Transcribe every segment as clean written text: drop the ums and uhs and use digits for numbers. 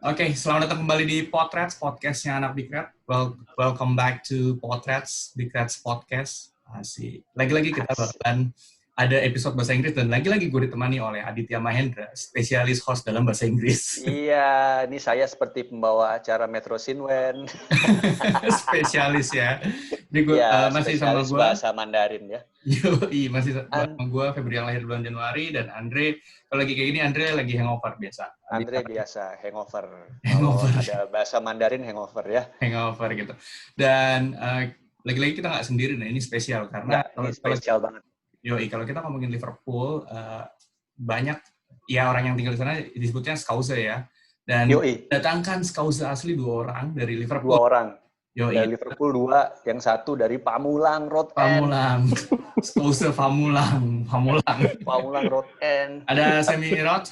Oke, selamat datang kembali di Potrats, podcastnya anak Big Red. Welcome back to Potrats, Big Red's podcast. Asik. Lagi-lagi kita bakalan ada episode bahasa Inggris dan lagi-lagi gue ditemani oleh Aditya Mahendra, spesialis host dalam bahasa Inggris. Iya, ini saya seperti pembawa acara Metro Sinwen. Spesialis ya. Jadi gue Ya, masih sama spesialis gue. bahasa Mandarin ya. Yoi, masih sama gue Febri yang lahir bulan Januari dan Andre. Kalau lagi kayak gini Andre lagi hangover biasa. Andre biasa hangover. Hangover. Kalau ada bahasa Mandarin hangover ya. Hangover gitu. Dan lagi-lagi kita nggak sendiri, nah ini spesial karena ini spesial banget. Yoi, kalau kita ngomongin Liverpool, banyak ya orang yang tinggal di sana disebutnya Scouser ya. Dan datangkan Scouser asli 2 orang dari Liverpool. 2 orang. Yoi. Dari Liverpool 2, yang satu dari Pamulang Road End. Pamulang. Scouser Pamulang. Pamulang Road End. Ada Semi Rod.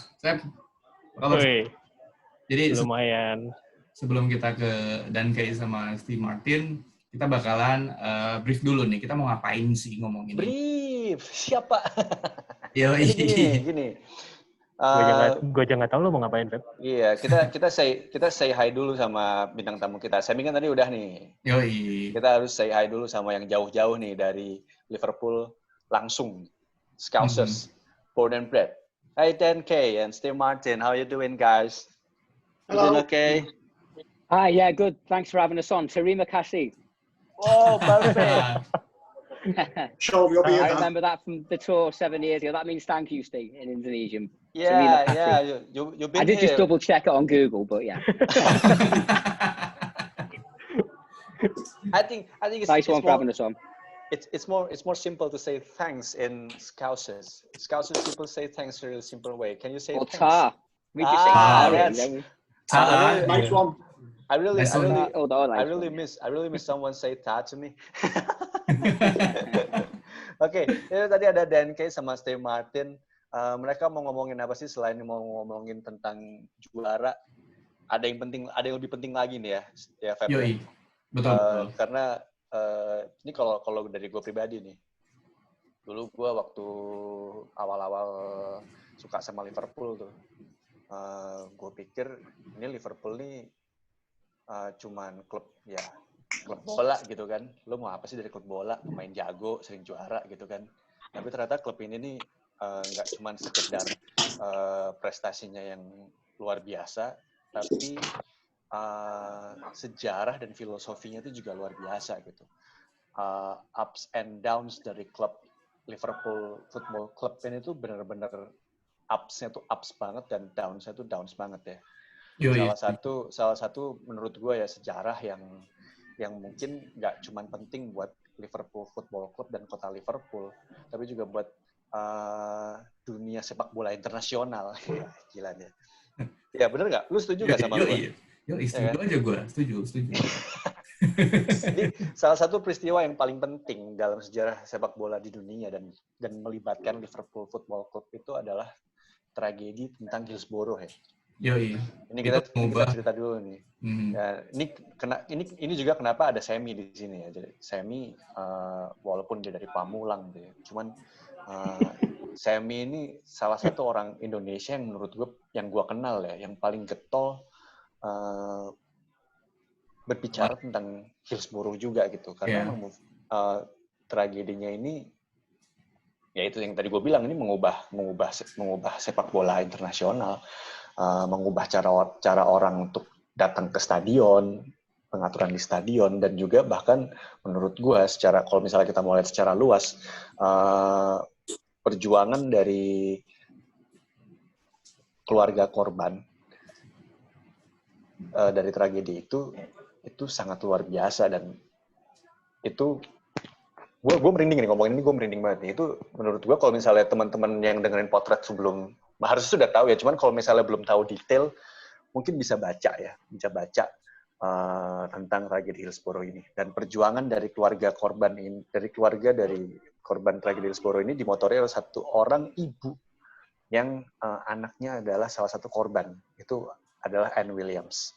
Jadi lumayan. Sebelum kita ke Dankay sama Steve Martin, kita bakalan brief dulu nih. Kita mau ngapain sih ngomongin ini? Brief? Siapa? Yoi. Gini. Gue aja nggak tahu lo mau ngapain, Feb. Iya, kita say hi dulu sama bintang tamu kita. Semi kan tadi udah nih. Yoi. Kita harus say hi dulu sama yang jauh-jauh nih dari Liverpool langsung. Scousers, born and bred. Hi Dankay and Steve Martin, how you doing, guys? Hello. You doing okay? Hi, yeah, good. Thanks for having us on. Terima kasih. Oh, perfect. Sure, I remember that from the tour 7 years ago. That means thank you, Steve, in Indonesian. Yeah. You've been I did just double check it on Google, but yeah. I think it's nice one for having us on. It's more simple to say thanks in Scousers. Scousers people say thanks in a really simple way. Can you say thanks? Ta. We just say ta. Nice one. I really miss someone say ta to me. Oke, tadi ada Dankay sama Steve Martin. Mereka mau ngomongin apa sih selain mau ngomongin tentang juara? Ada yang lebih penting lagi nih ya Feb. Yoi. Betul. Karena ini kalau dari gue pribadi nih. Dulu gue waktu awal-awal suka sama Liverpool tuh. Gue pikir ini Liverpool nih cuman klub bola gitu kan. Lo mau apa sih dari klub bola? Pemain jago, sering juara gitu kan. Tapi ternyata klub ini nih nggak cuman sekedar prestasinya yang luar biasa, tapi sejarah dan filosofinya itu juga luar biasa gitu. Ups and downs dari klub Liverpool Football Club ini tuh benar-benar ups-nya tuh ups banget dan downs-nya tuh downs banget ya. Salah satu menurut gue ya sejarah yang mungkin nggak cuma penting buat Liverpool Football Club dan kota Liverpool, tapi juga buat dunia sepak bola internasional. Gila deh. Ya bener nggak? Lu setuju nggak sama gue? Setuju aja gue. Setuju. Jadi salah satu peristiwa yang paling penting dalam sejarah sepak bola di dunia dan melibatkan Liverpool Football Club itu adalah tragedi tentang Hillsborough ya. Yoi. Ini kita cerita dulu nih. Ya, ini juga kenapa ada Semi di sini ya. Jadi Semi walaupun dia dari Pamulang gitu ya. Cuman Semi ini salah satu orang Indonesia yang menurut gue yang gue kenal ya, yang paling getol berbicara tentang Hillsborough juga gitu. Karena tragedinya ini ya itu yang tadi gue bilang, ini mengubah sepak bola internasional. Mengubah cara orang untuk datang ke stadion, pengaturan di stadion, dan juga bahkan menurut gue kalau misalnya kita mau lihat secara luas, perjuangan dari keluarga korban dari tragedi itu sangat luar biasa, dan itu gue merinding nih ngomongin ini, gue merinding banget nih. Itu menurut gue kalau misalnya teman-teman yang dengerin Potret sebelum harusnya sudah tahu ya, cuman kalau misalnya belum tahu detail, mungkin bisa baca tentang tragedi Hillsborough ini dan perjuangan dari keluarga korban tragedi Hillsborough ini dimotori oleh satu orang ibu yang anaknya adalah salah satu korban. Itu adalah Anne Williams,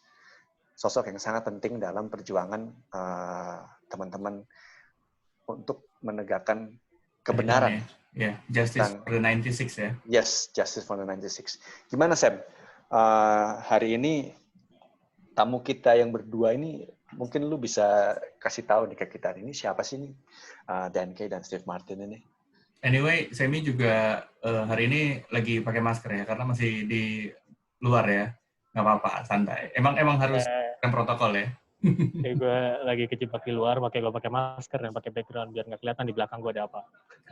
sosok yang sangat penting dalam perjuangan teman-teman untuk menegakkan kebenaran. Justice for the 96 ya. Yes, Justice for the 96. Gimana Sam? Hari ini tamu kita yang berdua ini, mungkin lu bisa kasih tahu nih ke kita ini siapa sih nih Dan Kay dan Steve Martin ini. Anyway, Semi juga hari ini lagi pakai masker ya, karena masih di luar ya. Nggak apa-apa, santai. Emang harus protokol ya. Gue lagi kejebak di luar, gue pakai masker dan pakai background biar nggak kelihatan di belakang gue ada apa.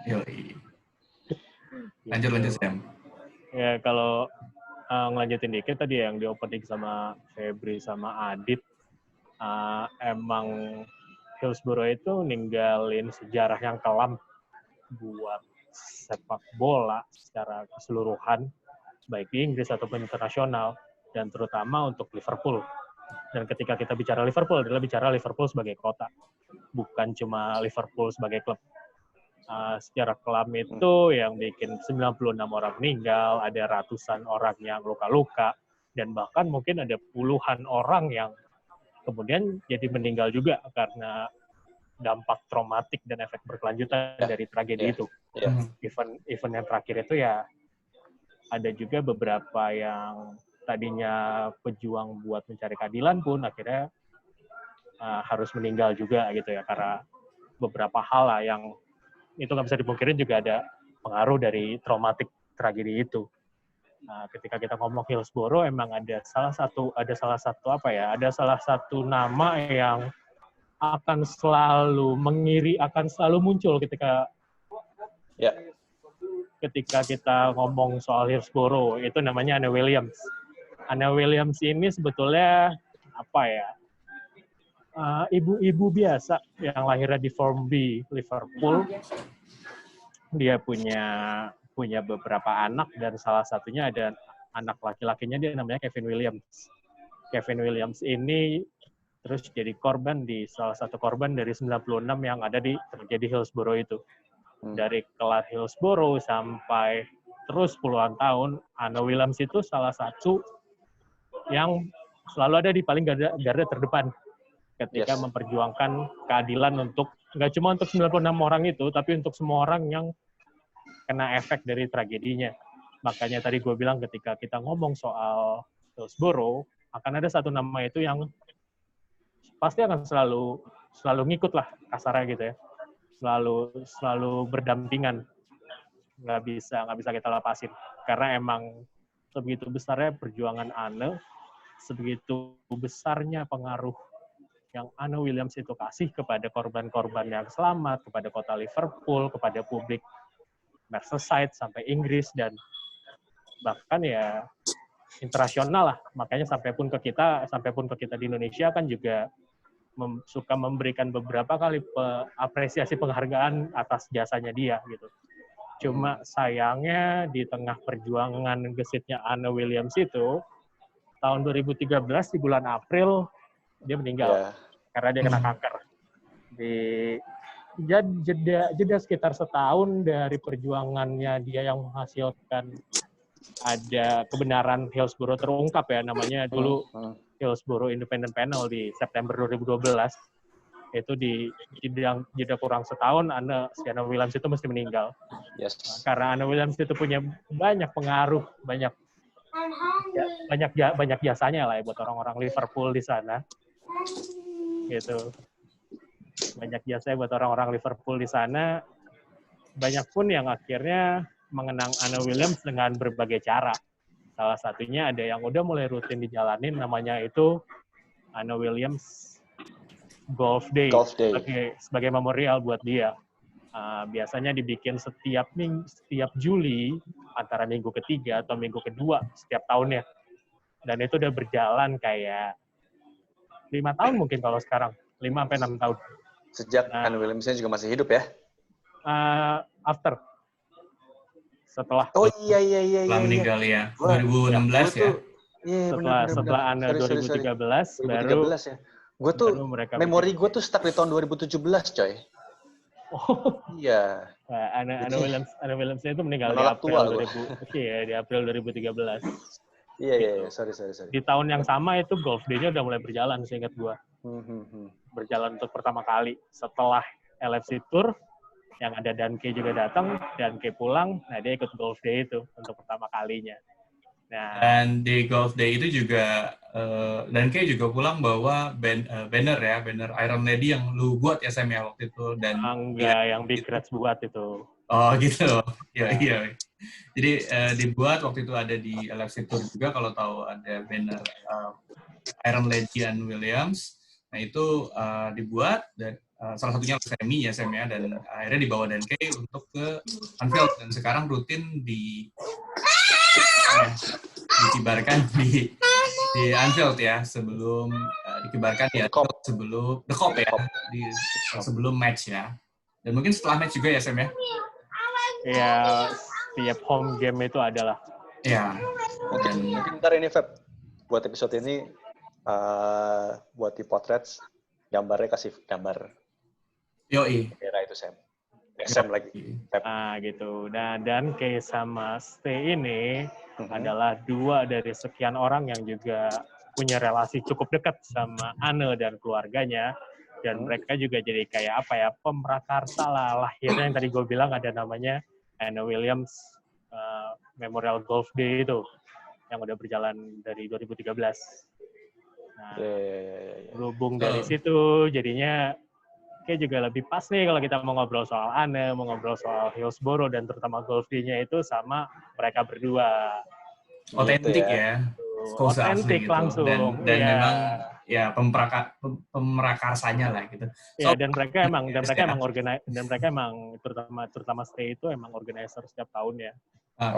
Yoi. Lanjut Sam. Ya kalau ngelanjutin dikit tadi yang di opening sama Febri sama Adit, emang Hillsborough itu ninggalin sejarah yang kelam buat sepak bola secara keseluruhan, baik di Inggris ataupun internasional, dan terutama untuk Liverpool. Dan ketika kita bicara Liverpool, adalah bicara Liverpool sebagai kota, bukan cuma Liverpool sebagai klub. Secara kelam itu yang bikin 96 orang meninggal, ada ratusan orang yang luka-luka, dan bahkan mungkin ada puluhan orang yang kemudian jadi meninggal juga karena dampak traumatik dan efek berkelanjutan dari tragedi itu. Event yang terakhir itu ya ada juga beberapa yang tadinya pejuang buat mencari keadilan pun akhirnya harus meninggal juga gitu ya, karena beberapa hal lah yang itu nggak bisa dipungkirin juga ada pengaruh dari traumatik tragedi itu. Nah, ketika kita ngomong Hillsborough, emang ada salah satu nama yang akan selalu muncul ketika kita ngomong soal Hillsborough, itu namanya Anna Williams. Anna Williams ini sebetulnya ibu-ibu biasa yang lahirnya di Formby, Liverpool. Dia punya beberapa anak, dan salah satunya ada anak laki-lakinya, dia namanya Kevin Williams. Kevin Williams ini terus jadi salah satu korban dari 96 yang ada di terjadi Hillsborough itu. Dari kelar Hillsborough sampai terus puluhan tahun, Anna Williams itu salah satu yang selalu ada di paling garda terdepan ketika memperjuangkan keadilan nggak cuma untuk 96 orang itu, tapi untuk semua orang yang kena efek dari tragedinya. Makanya tadi gue bilang ketika kita ngomong soal Hillsborough, akan ada satu nama itu yang pasti akan selalu ngikut lah kasarnya gitu ya. Selalu berdampingan. Nggak bisa kita lepasin. Karena emang sebegitu besarnya perjuangan Anne, sebegitu besarnya pengaruh yang Anna Williams itu kasih kepada korban-korban yang selamat, kepada kota Liverpool, kepada publik Merseyside, sampai Inggris, dan bahkan ya internasional lah. Makanya sampai pun ke kita di Indonesia kan juga suka memberikan beberapa kali apresiasi penghargaan atas jasanya dia gitu. Cuma sayangnya di tengah perjuangan gesitnya Anna Williams itu, tahun 2013 di bulan April dia meninggal karena dia kena kanker. Di jeda sekitar setahun dari perjuangannya dia yang menghasilkan ada kebenaran Hillsborough terungkap ya, namanya dulu Hillsborough Independent Panel di September 2012. Itu di jeda kurang setahun, Anna Williams itu mesti meninggal. Karena Anna Williams itu punya banyak pengaruh, banyak jasanya lah ya buat orang-orang Liverpool di sana. Gitu. Banyak jasanya buat orang-orang Liverpool di sana. Banyak pun yang akhirnya mengenang Anna Williams dengan berbagai cara. Salah satunya ada yang udah mulai rutin dijalanin, namanya itu Anna Williams Golf Day. Sebagai memorial buat dia. Biasanya dibikin setiap Juli, antara minggu ketiga atau minggu kedua setiap tahunnya. Dan itu udah berjalan kayak 5 tahun mungkin kalau sekarang. 5-6 tahun. Sejak Anna Williams-nya juga masih hidup ya? After. Setelah. Oh iya. Setelah meninggal ya. 2016 ya. Setelah Anna 2013 baru. Ya. Gue tuh, memori gue tuh stuck di tahun 2017, coy. Oh. Iya. Anna Williams itu meninggal di April 2013. Iya, sorry. Di tahun yang sama itu Golf Day-nya udah mulai berjalan, seingat gue. Berjalan untuk pertama kali. Setelah LFC Tour, yang ada Dan Kay juga datang, Dan Kay pulang, nah dia ikut Golf Day itu untuk pertama kalinya. Nah, dan di Golf Day itu juga dan Kay juga pulang bawa banner Iron Lady yang lu buat ya Sam ya waktu itu dan enggak yang Big Reds buat itu. Oh gitu. Iya. Jadi dibuat waktu itu ada di LFC Tour juga kalau tahu ada banner Iron Lady and Williams. Nah itu dibuat dan salah satunya Semi ya dan akhirnya dibawa dan Kay untuk ke Anfield dan sekarang rutin dikibarkan di Anfield ya sebelum dikibarkan di Anfield sebelum The Cop ya sebelum match ya dan mungkin setelah match juga ya Sam ya. Ya setiap home game itu adalah. Ya. Mungkin ntar ini Feb buat episode ini buat di Potrets gambarnya kasih gambar. Yoi. Era itu Sam lagi. Feb. Gitu. Dan Kay sama Stay ini adalah 2 dari sekian orang yang juga punya relasi cukup dekat sama Anne dan keluarganya. Dan mereka juga jadi kayak pemrakarsa lah. Lahirnya yang tadi gue bilang ada namanya Anne Williams Memorial Golf Day itu yang udah berjalan dari 2013. Nah, berhubung dari situ jadinya kayak juga lebih pas nih kalau kita mau ngobrol soal Anne, mau ngobrol soal Hillsborough dan terutama Golf Day-nya itu sama mereka berdua. Otentik ya. Otentik gitu. Langsung. Dan memang ya pemrakarsanya lah gitu. Ya dan mereka emang terutama Stay itu emang organizer setiap tahun ya.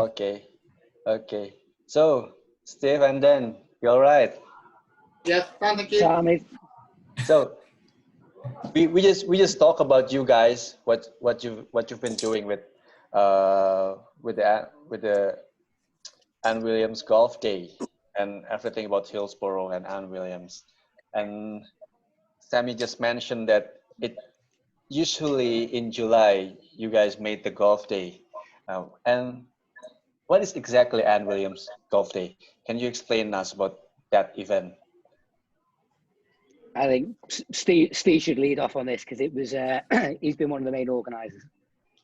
Okay. So, Steve and Dan, you all right? Yeah, thank you. So, we just talk about you guys, what you've been doing with the Anne Williams Golf Day and everything about Hillsborough and Anne Williams. And Sammy just mentioned that it usually in July you guys made the golf day. And what is exactly Anne Williams Golf Day? Can you explain us about that event? I think Steve should lead off on this because it was he's been one of the main organisers.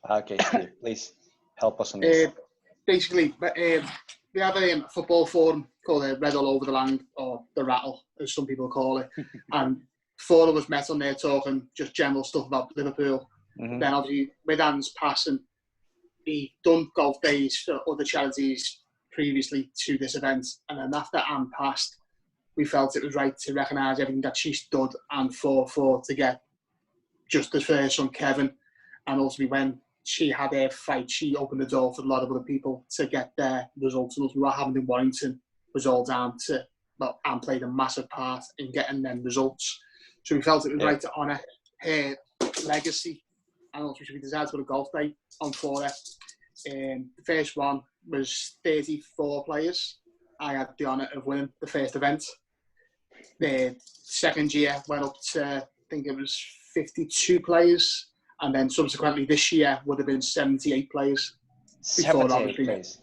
Okay, Steve, please help us on this. Basically, we have a football forum called Red All Over the Land, or The Rattle, as some people call it. And 4 of us met on there talking just general stuff about Liverpool. Then obviously, with Anne's passing, he done golf days for other charities previously to this event. And then after Anne passed, we felt it was right to recognise everything that she stood and fought for to get just for her son Kevin. And ultimately, when she had her fight, she opened the door for a lot of other people to get their results. And what happened in Warrington was all down to, well, Anne played a massive part in getting them results. So we felt it was right to honour her legacy. And also, we decided to go to golf day on Fora. The first one was 34 players. I had the honour of winning the first event. The second year went up to, I think it was 52 players. And then subsequently this year would have been 78 players. 78 players.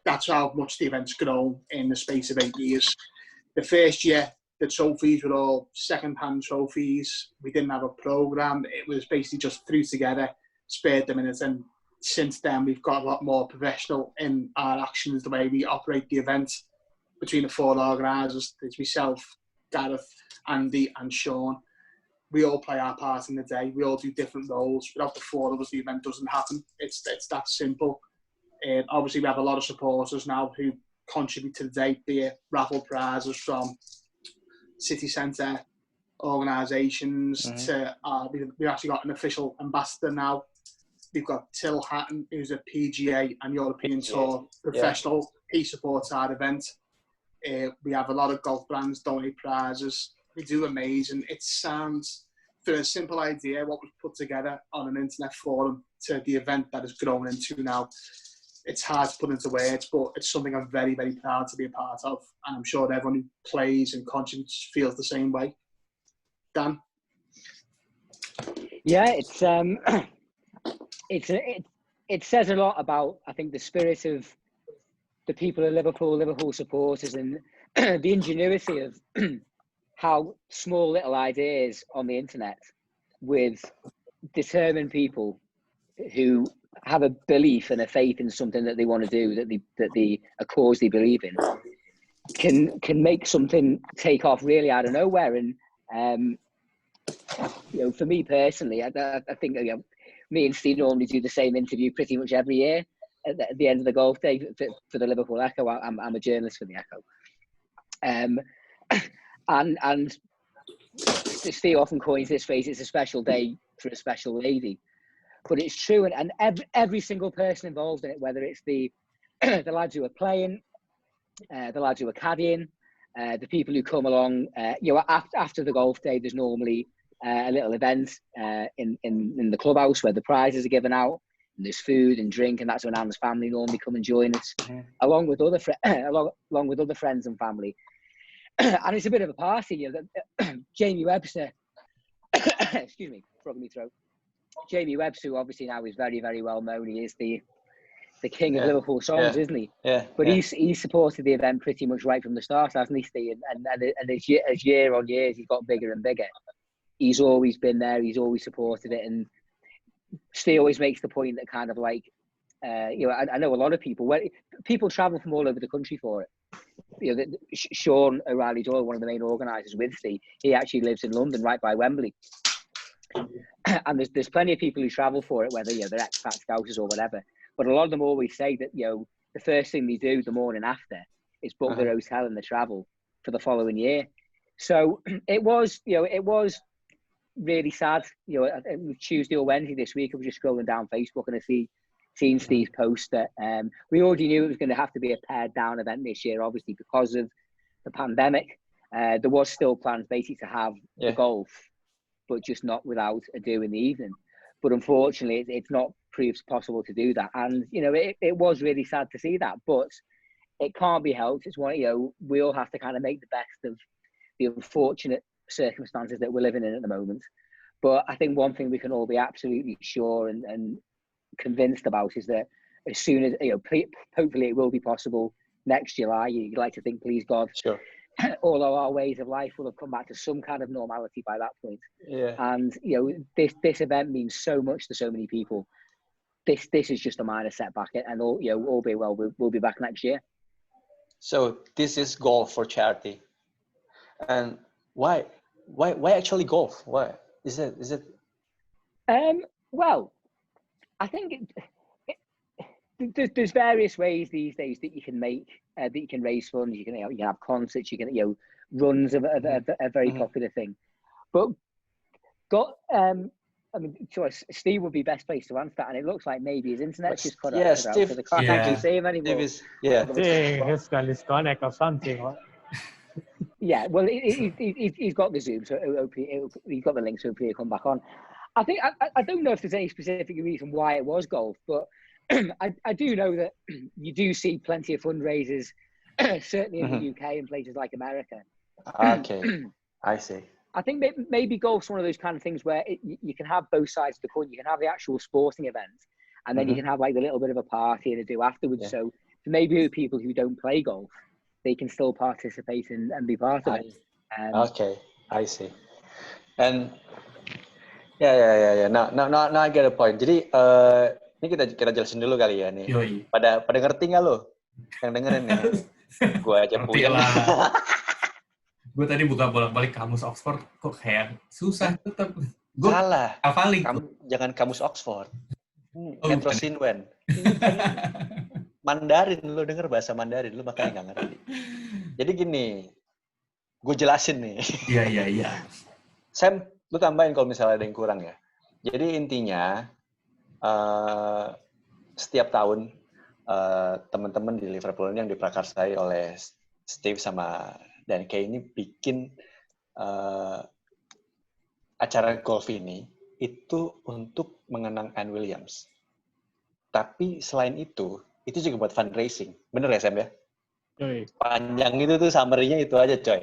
That's how much the event's grown in the space of 8 years. The first year, the trophies were all second-hand trophies. We didn't have a programme. It was basically just threw together, spared the minutes. And since then, we've got a lot more professional in our actions, the way we operate the event. Between the 4 organisers, there's myself, Gareth, Andy and Sean. We all play our part in the day. We all do different roles. Without the 4 of us, the event doesn't happen. It's that simple. Obviously, we have a lot of supporters now who contribute to the day, be it raffle prizes from city centre organisations to we've actually got an official ambassador now. We've got Till Hatton, who's a PGA and European Tour professional. He supports our event. We have a lot of golf brands donate prizes. We do amazing. It sounds, for a simple idea, what was put together on an internet forum to the event that has grown into now. It's hard to put into words, but it's something I'm very, very proud to be a part of. And I'm sure everyone who plays and contributes feels the same way. Dan? Yeah, it says a lot about, I think, the spirit of the people of Liverpool supporters, and the ingenuity of how small little ideas on the internet with determined people who have a belief and a faith in something that they want to do, that a cause they believe in, can make something take off really out of nowhere. And for me personally, I think me and Steve normally do the same interview pretty much every year at the end of the golf day for the Liverpool Echo. I'm a journalist for the Echo, and Steve often coins this phrase: "It's a special day for a special lady." But it's true, and every single person involved in it, whether it's the lads who are playing, the lads who are caddying, the people who come along, after the golf day, there's normally a little event in the clubhouse where the prizes are given out, and there's food and drink, and that's when Anne's family normally come and join us, along with other along with other friends and family. And it's a bit of a party. Jamie Webster, excuse me, frog in my throat. Jamie Webster, who obviously now is very, very well known. He is the king of Liverpool songs, isn't he? Yeah. But he's supported the event pretty much right from the start, hasn't he, Steve? And as year on year, he's got bigger and bigger. He's always been there. He's always supported it. And Steve always makes the point that kind of like, I know a lot of people travel from all over the country for it. Sean O'Reilly Doyle, one of the main organisers with Steve, he actually lives in London, right by Wembley. And there's plenty of people who travel for it, whether they're expat scousers or whatever. But a lot of them always say that the first thing they do the morning after is book their hotel and the travel for the following year. So it was really sad. Tuesday or Wednesday this week, I was just scrolling down Facebook and I seen Steve's post that we already knew it was going to have to be a pared down event this year, obviously because of the pandemic. There was still plans basically to have the golf, but just not without a do in the evening. But unfortunately, it's not proved possible to do that. And, it was really sad to see that, but it can't be helped. It's one, we all have to kind of make the best of the unfortunate circumstances that we're living in at the moment. But I think one thing we can all be absolutely sure and convinced about is that as soon as, hopefully it will be possible next July, you'd like to think, please God, sure, all of our ways of life will have come back to some kind of normality by that point. Yeah. And this event means so much to so many people. This is just a minor setback, and all being well, we'll be back next year. So this is golf for charity, and why actually golf? Why is it? Well, I think there's various ways these days that you can make that you can raise funds. You can have concerts. You can runs of a very popular thing. But Steve would be best placed to answer that, and it looks like maybe his internet's just cut out. Steve, so I can't actually see him anymore. It's going to disconnect or something. Yeah, well, he's got the Zoom, so he's got the link, so hopefully he'll come back on. I think I don't know if there's any specific reason why it was golf, but I do know that you do see plenty of fundraisers, certainly in the UK and places like America. Okay, I see. I think maybe golf's one of those kind of things where you can have both sides of the coin. You can have the actual sporting event, and then you can have like a little bit of a party and a do afterwards. Yeah. So for maybe people who don't play golf, they can still participate and be part of it. Okay, I see. And yeah. Now I get a point. Jadi ini kita jelasin dulu kali ya nih. Yoi. Pada ngerti nggak lo? Yang dengerin nih. Gue aja punya. Gue tadi buka bolak-balik kamus Oxford, kok kayak susah tetap. Salah. Hafalin. Jangan kamus Oxford. Etrosinwen. Mandarin, lu denger bahasa Mandarin, lu makanya nggak ngerti. Jadi gini, gue jelasin nih. Iya. Sam, lu tambahin kalau misalnya ada yang kurang ya. Jadi intinya, setiap tahun teman-teman di Liverpool ini yang diprakarsai oleh Steve sama Dan Kay ini bikin acara golf ini itu untuk mengenang Anne Williams. Tapi selain itu juga buat fundraising. Bener ya, Sam ya? Yoi. Panjang itu tuh summary-nya itu aja, coy.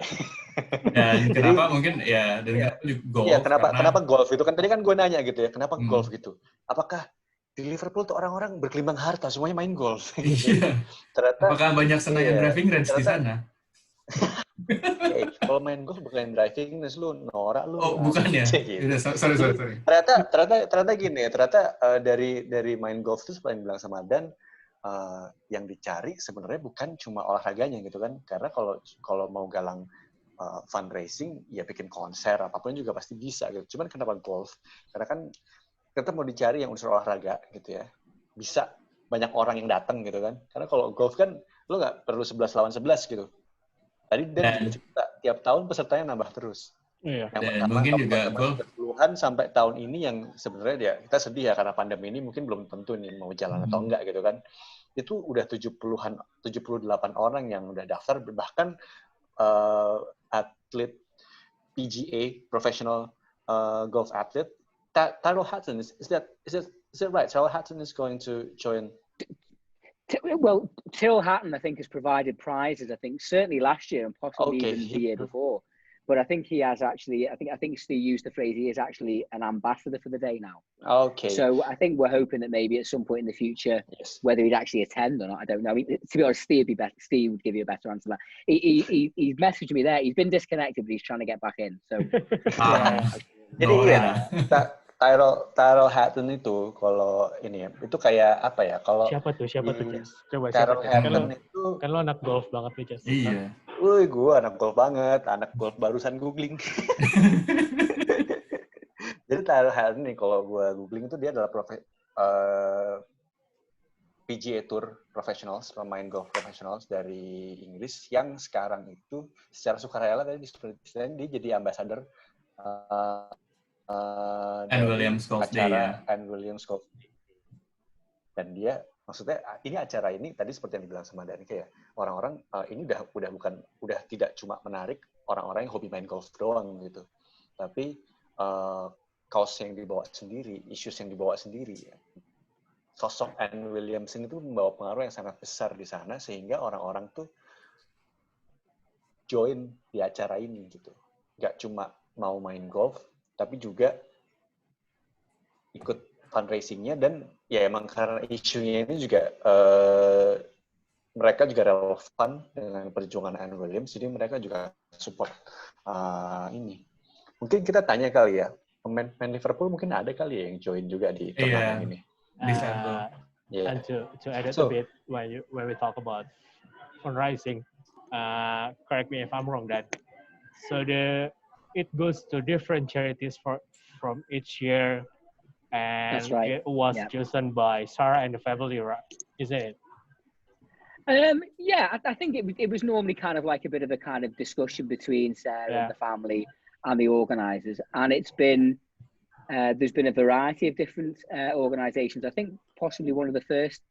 Dan kenapa mungkin ya, dan golf. Iya, kenapa golf itu? Kan tadi kan gue nanya gitu ya, kenapa golf gitu? Apakah di Liverpool tuh orang-orang berkelimbang harta, semuanya main golf? Iya. Ternyata, apakah banyak Senayan driving range di sana? Kalau main golf bukan driving range lu, norak lu. Oh, bukan ya? Gitu. Sorry. Ternyata gini ya, dari main golf itu seperti yang bilang sama Dan, yang dicari sebenarnya bukan cuma olahraganya gitu kan, karena kalau mau galang fundraising ya bikin konser apapun juga pasti bisa gitu. Cuman kenapa golf? Karena kan tetap mau dicari yang unsur olahraga gitu ya, bisa banyak orang yang datang gitu kan, karena kalau golf kan lo nggak perlu 11 lawan 11 gitu. Tadi Dan juga cerita tiap tahun pesertanya nambah terus. Iya. Yang Dan pertama mungkin juga tahun golf 90-an sampai tahun ini yang sebenarnya ya kita sedih ya karena pandemi ini mungkin belum tentu nih mau jalan atau enggak gitu kan. Itu udah 78 orang yang udah daftar, bahkan atlet PGA professional golf athlete Tyrrell Hatton is that right? Tyrrell Hatton is going to join. Well, Tyrrell Hatton, I think, has provided prizes. I think certainly last year and possibly even the year before. But I think he has actually. I think Steve used the phrase. He is actually an ambassador for the day now. Okay. So I think we're hoping that maybe at some point in the future, whether he'd actually attend or not, I don't know. I mean, to be honest, Steve would give you a better answer than that. He's messaged me there. He's been disconnected, but he's trying to get back in. So. Jadi Tyrrell Hatton itu kalau ini ya, itu kayak apa ya? Kalau siapa tuh Jess? Coba Tyrrell Hatton itu kan lo anak golf banget tuh Jess. Iya. Wih, gue anak golf banget, anak golf barusan googling. Jadi Tyrrell Hatton nih kalau gue googling itu dia adalah PGA Tour professionals, pemain golf professionals dari Inggris yang sekarang itu secara sukarela tadi dia jadi ambassador Anne Williams Golf Day ya. Anne Williams Golf Day. Dan dia maksudnya ini acara ini tadi seperti yang dibilang sama Danika ya, orang-orang ini udah tidak cuma menarik orang-orang yang hobi main golf doang gitu, tapi cause yang dibawa sendiri, issues yang dibawa sendiri ya. Sosok Anne Williams itu membawa pengaruh yang sangat besar di sana sehingga orang-orang tuh join di acara ini gitu, nggak cuma mau main golf tapi juga ikut fundraising-nya, dan ya emang karena isunya ini juga mereka juga relevan dengan perjuangan Anne Williams, jadi mereka juga support ini. Mungkin kita tanya kali ya, pemain Liverpool mungkin ada kali ya yang join juga di turnamen ini. And to add a bit, when we talk about fundraising, correct me if I'm wrong, that so it goes to different charities from each year. And that's right. It was chosen by Sarah and the family, right? Isn't it? Yeah, I think it was normally kind of like a bit of a kind of discussion between Sarah and the family and the organisers, and it's been there's been a variety of different organisations. I think possibly one of the first.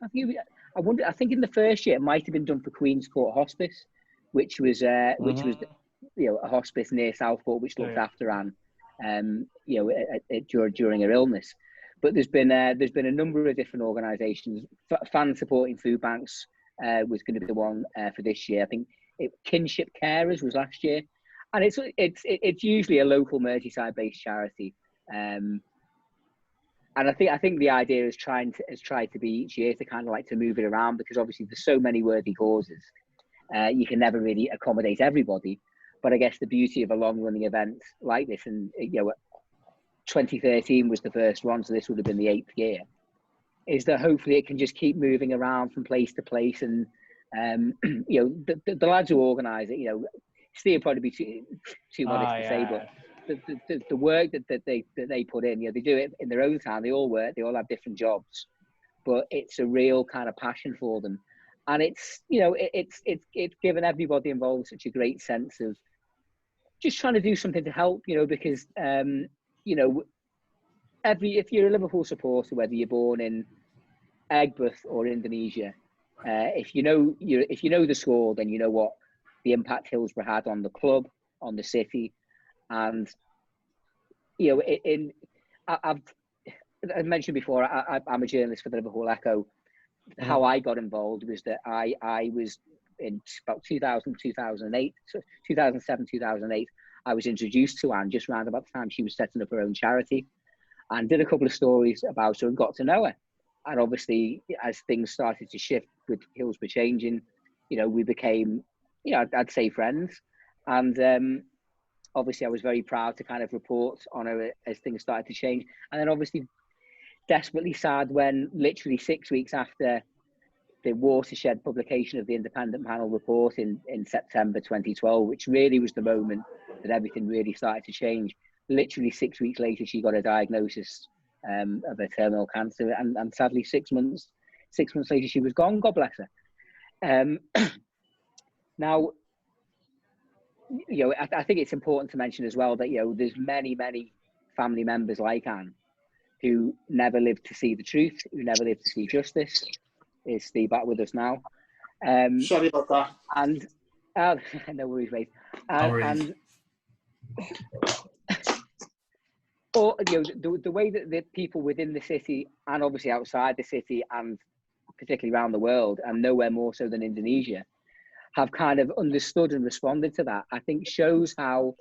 I think in the first year it might have been done for Queen's Court Hospice, which was a hospice near Southport, which looked after Anne. During her illness, but there's been a number of different organisations. Fan Supporting Food Banks was going to be the one for this year. I think Kinship Carers was last year, and it's usually a local Merseyside-based charity. And I think the idea has tried to be each year to kind of like to move it around, because obviously there's so many worthy causes. You can never really accommodate everybody. But I guess the beauty of a long-running event like this, and 2013 was the first one, so this would have been the 8th year, is that hopefully it can just keep moving around from place to place. And the lads who organise it, Steve would probably be too modest to say, but the work that they put in, they do it in their own time. They all work, they all have different jobs, but it's a real kind of passion for them. And it's given everybody involved such a great sense of just trying to do something to help, because if you're a Liverpool supporter, whether you're born in Egbert or Indonesia, if you know the score, then you know what the impact Hillsborough had on the club, on the city, and I've mentioned before, I'm a journalist for the Liverpool Echo. How I got involved was that I was in about 2007, 2008, I was introduced to Anne just around about the time she was setting up her own charity, and did a couple of stories about her and got to know her. And obviously, as things started to shift with Hillsborough changing, we became, I'd say friends. And obviously, I was very proud to kind of report on her as things started to change. And then obviously, desperately sad when literally 6 weeks after the Watershed publication of the independent panel report in September 2012, which really was the moment that everything really started to change. Literally 6 weeks later, she got a diagnosis of a terminal cancer, and sadly 6 months later, she was gone. God bless her. Now, you know, I think it's important to mention as well that, you know, there's many family members like Anne who never lived to see the truth, who never lived to see justice. Is Steve back with us now? Sorry about that. And no worries, mate. No worries. And or, you know, the way that the people within the city and obviously outside the city and particularly around the world, and nowhere more so than Indonesia, have kind of understood and responded to that, I think shows how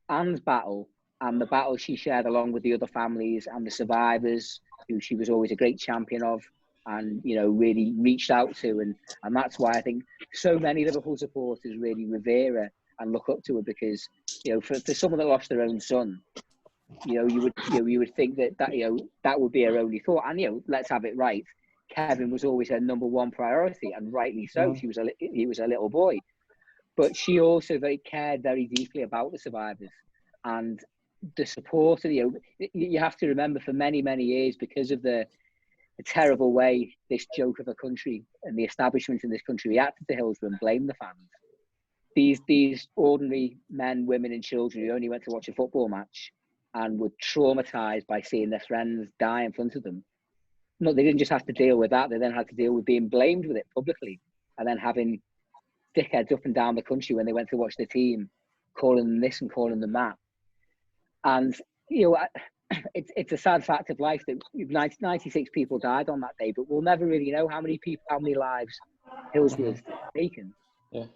Anne's battle and the battle she shared along with the other families and the survivors, who she was always a great champion of, and, you know, really reached out to, and that's why I think so many Liverpool supporters really revere her and look up to her, because, you know, for someone that lost their own son, you know, you would think that you know, that would be her only thought. And, you know, let's have it right, Kevin was always her number one priority, and rightly so. He was a little boy, but she also cared very deeply about the survivors and the support. You know, you have to remember, for many years, because of the terrible way this joke of a country and the establishment in this country reacted to Hillsborough and blamed the fans, these ordinary men, women and children who only went to watch a football match and were traumatized by seeing their friends die in front of them. No, they didn't just have to deal with that, they then had to deal with being blamed with it publicly, and then having dickheads up and down the country when they went to watch the team calling them this and calling them that. And, you know, it's a sad fact of life that 96 people died on that day, but we'll never really know how many lives Hillsborough's taken,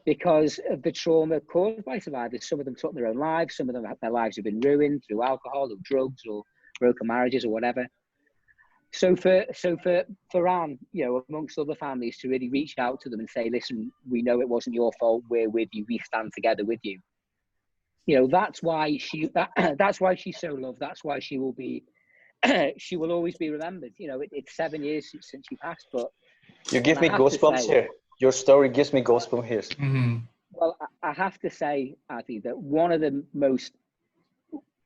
because of the trauma caused by survivors. Some of them took their own lives, some of them, their lives have been ruined through alcohol or drugs or broken marriages or whatever. So for Anne, you know, amongst other families, to really reach out to them and say, listen, we know it wasn't your fault, we're with you, we stand together with you. You know, that's why that's why she's so loved. That's why she will be, she will always be remembered. You know, it's 7 years since she passed, but you give me goosebumps here. Your story gives me goosebumps here. Mm-hmm. Well, I have to say, Adi, that one of the most,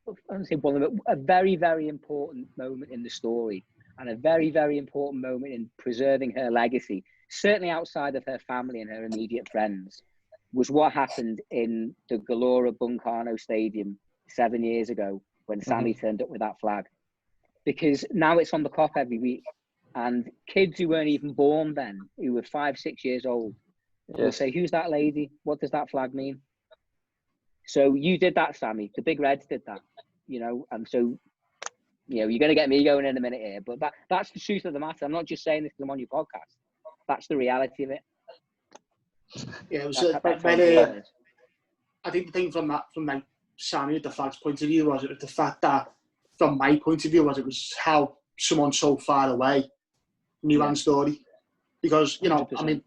a very important moment in the story, and a very important moment in preserving her legacy, certainly outside of her family and her immediate friends, was what happened in the Gelora Bung Karno Stadium 7 years ago when Sammy turned up with that flag. Because now it's on the clock every week, and kids who weren't even born then, who were 5-6 years old, will say, who's that lady? What does that flag mean? So you did that, Sammy. The Big Reds did that, you know, and so, you know, you're going to get me going in a minute here, but that's the truth of the matter. I'm not just saying this because I'm on your podcast. That's the reality of it. Yeah, it was. I think the thing from like Sammy at the flag's point of view was the fact that, from my point of view, it was how someone so far away knew Anne's story, because, you know, 100%. I mean,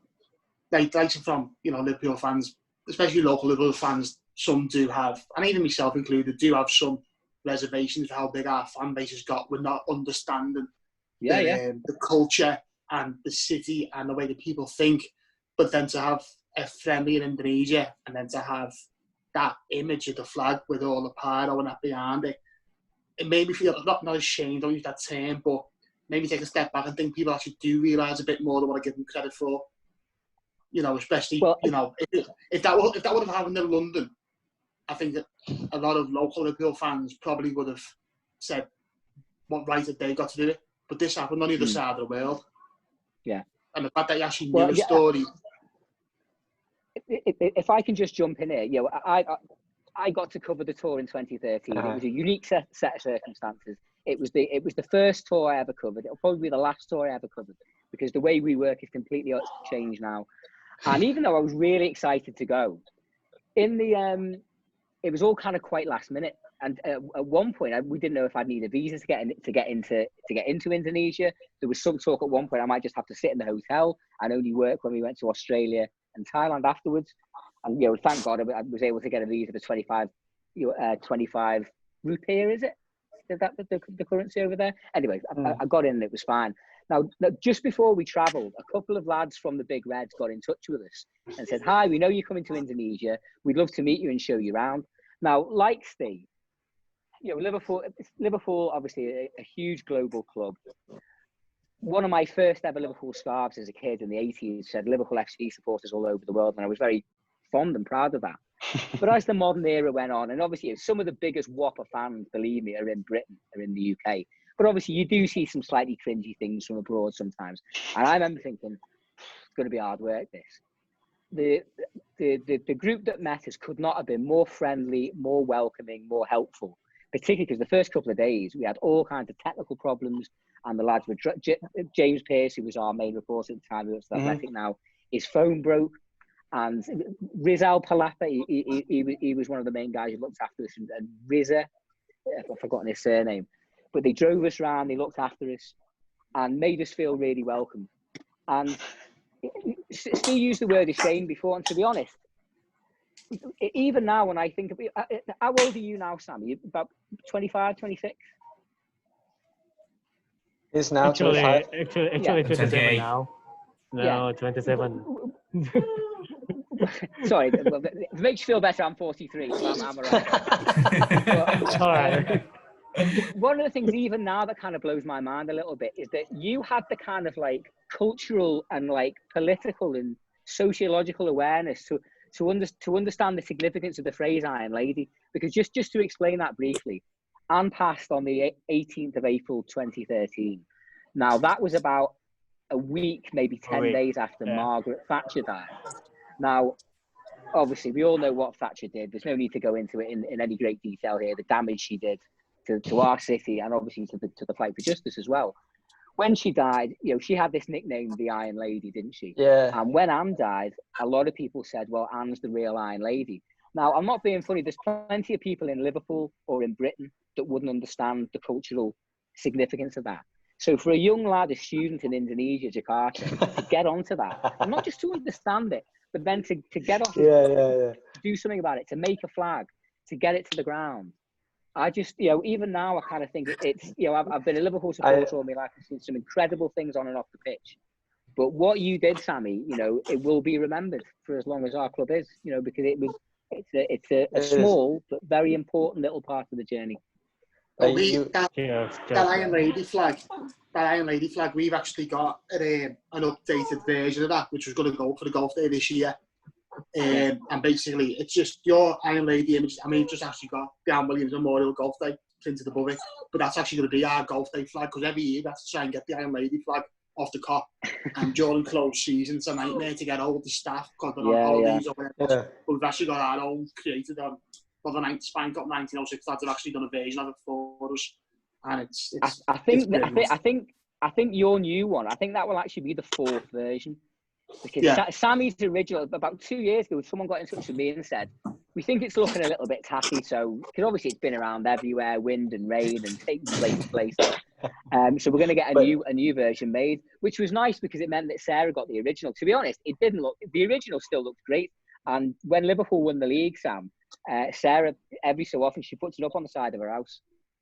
like from, you know, Liverpool fans, especially local Liverpool fans, some do have, and even myself included, do have some reservations for how big our fan base has got. We're not understanding the culture and the city and the way that people think. But then to have a friendly in Indonesia, and then to have that image of the flag with all the pyro and that behind it, it made me feel not ashamed, don't use that term, but maybe take a step back and think people actually do realise a bit more than what I give them credit for. You know, especially, you know, if that would have happened in London, I think that a lot of local Liverpool fans probably would have said, what right had they got to do it? But this happened on the other side of the world. Yeah. And the fact that you actually knew the story. If I can just jump in here, you know, I got to cover the tour in 2013. It was a unique set of circumstances. It was the first tour I ever covered. It'll probably be the last tour I ever covered, because the way we work is completely changed now. And even though I was really excited to go, it was all kind of quite last minute. And at one point, we didn't know if I'd need a visa to get into Indonesia. There was some talk at one point I might just have to sit in the hotel and only work when we went to Australia and Thailand afterwards. And, you know, thank God I was able to get a visa for 25 rupee, is it? the currency over there? Anyway, I got in and it was fine. Now, just before we travelled, a couple of lads from the Big Reds got in touch with us and said, "Hi, we know you're coming to Indonesia. We'd love to meet you and show you around." Now, like Steve, Liverpool, obviously a huge global club. One of my first ever Liverpool scarves as a kid in the 80s said Liverpool FC supporters all over the world, and I was very fond and proud of that. But as the modern era went on, and obviously some of the biggest Whopper fans, believe me, are in Britain, are in the UK. But obviously you do see some slightly cringy things from abroad sometimes. And I remember thinking, it's going to be hard work, this. The group that met us could not have been more friendly, more welcoming, more helpful, particularly because the first couple of days we had all kinds of technical problems, and the lads were James Pearce, who was our main reporter at the time, who was Athletic now, his phone broke, and Rizal Palapa, he was one of the main guys who looked after us, and Riza, I've forgotten his surname, but they drove us around, they looked after us, and made us feel really welcome. And Steve used the word ashamed before, and to be honest, even now when I think of it, how old are you now, Sam? You about 25, 26? He's now Actually, 25. 27 now. No, Yeah. 27. Sorry, it makes you feel better. I'm 43, so I'm around. All right. One of the things even now that kind of blows my mind a little bit is that you had the kind of like cultural and like political and sociological awareness to understand the significance of the phrase Iron Lady. Because just to explain that briefly, Anne passed on the 18th of April 2013. Now that was about a week, maybe 10 days after Margaret Thatcher died. Now, obviously, we all know what Thatcher did. There's no need to go into it in any great detail here, the damage she did to our city and obviously to the fight for justice as well. When she died, she had this nickname, the Iron Lady, didn't she? Yeah. And when Anne died, a lot of people said, well, Anne's the real Iron Lady. Now, I'm not being funny. There's plenty of people in Liverpool or in Britain that wouldn't understand the cultural significance of that. So for a young lad, a student in Indonesia, Jakarta, to get onto that, and not just to understand it, but then to get off, to do something about it, to make a flag, to get it to the ground. I just, even now, I kind of think it's, I've been a Liverpool supporter all my life. I've seen some incredible things on and off the pitch. But what you did, Sammy, it will be remembered for as long as our club is, because it's a small but very important little part of the journey. That Iron Lady flag, we've actually got an updated version of that, which was going to go for the Golf Day this year. And basically, it's just your Iron Lady image. I mean, just actually got the Anne Williams Memorial Golf Day printed above it, but that's actually going to be our Golf Day flag, because every year we have to try and get the Iron Lady flag off the cop. And during closed season, it's a nightmare to get all the staff because they're on holidays or whatever. Yeah. But we've actually got our own created on. Well, the Spank Up 1906 lads have actually done a version of it for us, and I think your new one. I think that will actually be the 4th version, because Sammy's original about 2 years ago, someone got in touch with me and said, "We think it's looking a little bit tacky." So, because obviously it's been around everywhere, wind and rain, and taken place to place. So we're going to get a new version made, which was nice because it meant that Sarah got the original. To be honest, it didn't look. The original still looked great, and when Liverpool won the league, Sam. Sarah, every so often, she puts it up on the side of her house.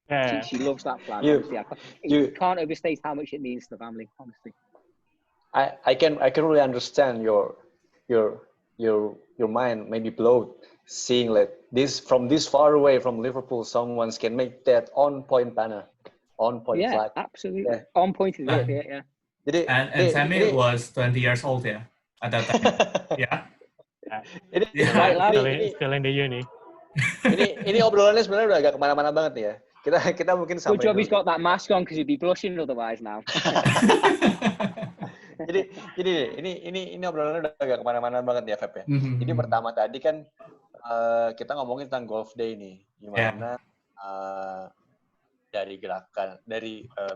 Yeah. She loves that flag. You can't overstate how much it means to the family. Honestly, I can really understand your mind maybe blown seeing like this from this far away from Liverpool. Someone can make that on point banner, on point flag. Absolutely, on point is it. Yeah. And Sammy was 20 years old at that time. Yeah. Still in the uni. ini obrolannya sebenarnya udah agak kemana-mana banget nih ya. Kita mungkin sampai. Good job he's got that mask on because he'd be blushing otherwise now. Jadi ini obrolannya udah agak kemana-mana banget ya, Feb ya. Jadi pertama tadi kan kita ngomongin tentang Golf Day nih, gimana dari gerakan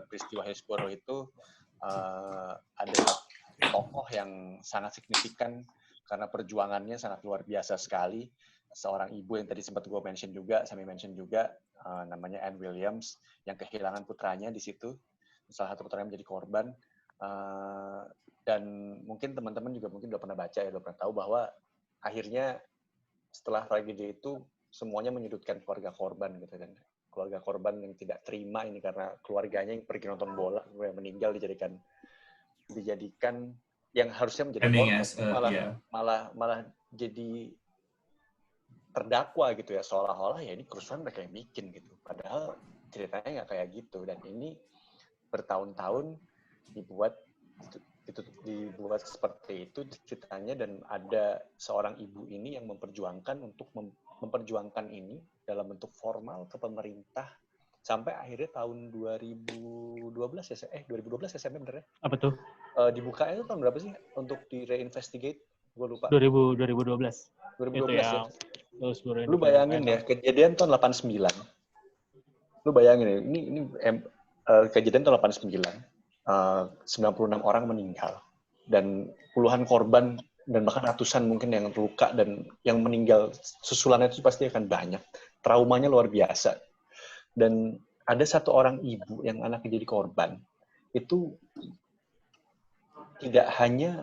peristiwa Hillsborough itu ada tokoh yang sangat signifikan. Karena perjuangannya sangat luar biasa sekali. Seorang ibu yang tadi sempat gue mention juga, Sammy mention juga, namanya Anne Williams, yang kehilangan putranya di situ. Salah satu putranya menjadi korban. Dan mungkin teman-teman juga mungkin udah pernah baca ya, udah pernah tahu bahwa akhirnya setelah tragedi itu semuanya menyudutkan keluarga korban gitu kan. keluarga korban yang tidak terima ini karena keluarganya yang pergi nonton bola yang meninggal dijadikan yang harusnya menjadi korban malah jadi terdakwa gitu ya, seolah-olah ya ini kerusuhan mereka yang bikin gitu, padahal ceritanya nggak kayak gitu. Dan ini bertahun-tahun dibuat seperti itu ceritanya, dan ada seorang ibu ini yang memperjuangkan ini dalam bentuk formal ke pemerintah sampai akhirnya tahun 2012 ya SMP bener ya? Apa tuh? Dibukanya itu tahun berapa sih untuk di reinvestigate? Gue lupa. 2012. 2012 ya. Lu bayangin ya, kejadian tahun 89. Lu bayangin ya, ini kejadian tahun 89. 96 orang meninggal dan puluhan korban dan bahkan ratusan mungkin yang luka, dan yang meninggal susulannya itu pasti akan banyak. Traumanya luar biasa. Dan ada satu orang ibu yang anaknya jadi korban, itu tidak hanya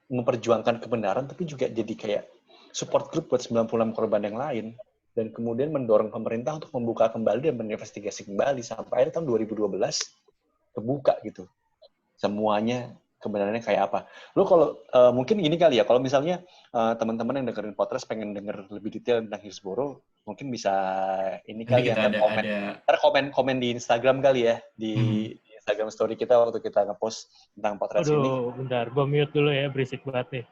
memperjuangkan kebenaran, tapi juga jadi kayak support group buat 96 korban yang lain, dan kemudian mendorong pemerintah untuk membuka kembali dan menginvestigasi kembali sampai akhir tahun 2012 kebuka gitu. Semuanya kebenarannya kayak apa. Lo kalau mungkin gini kali ya, kalau misalnya teman-teman yang dengerin podcast pengen denger lebih detail tentang Hillsborough, mungkin bisa ini kali ya, komen di Instagram kali ya, di Instagram story kita waktu kita nge-post tentang podcast ini. Aduh, bentar, gue mute dulu ya, berisik banget nih.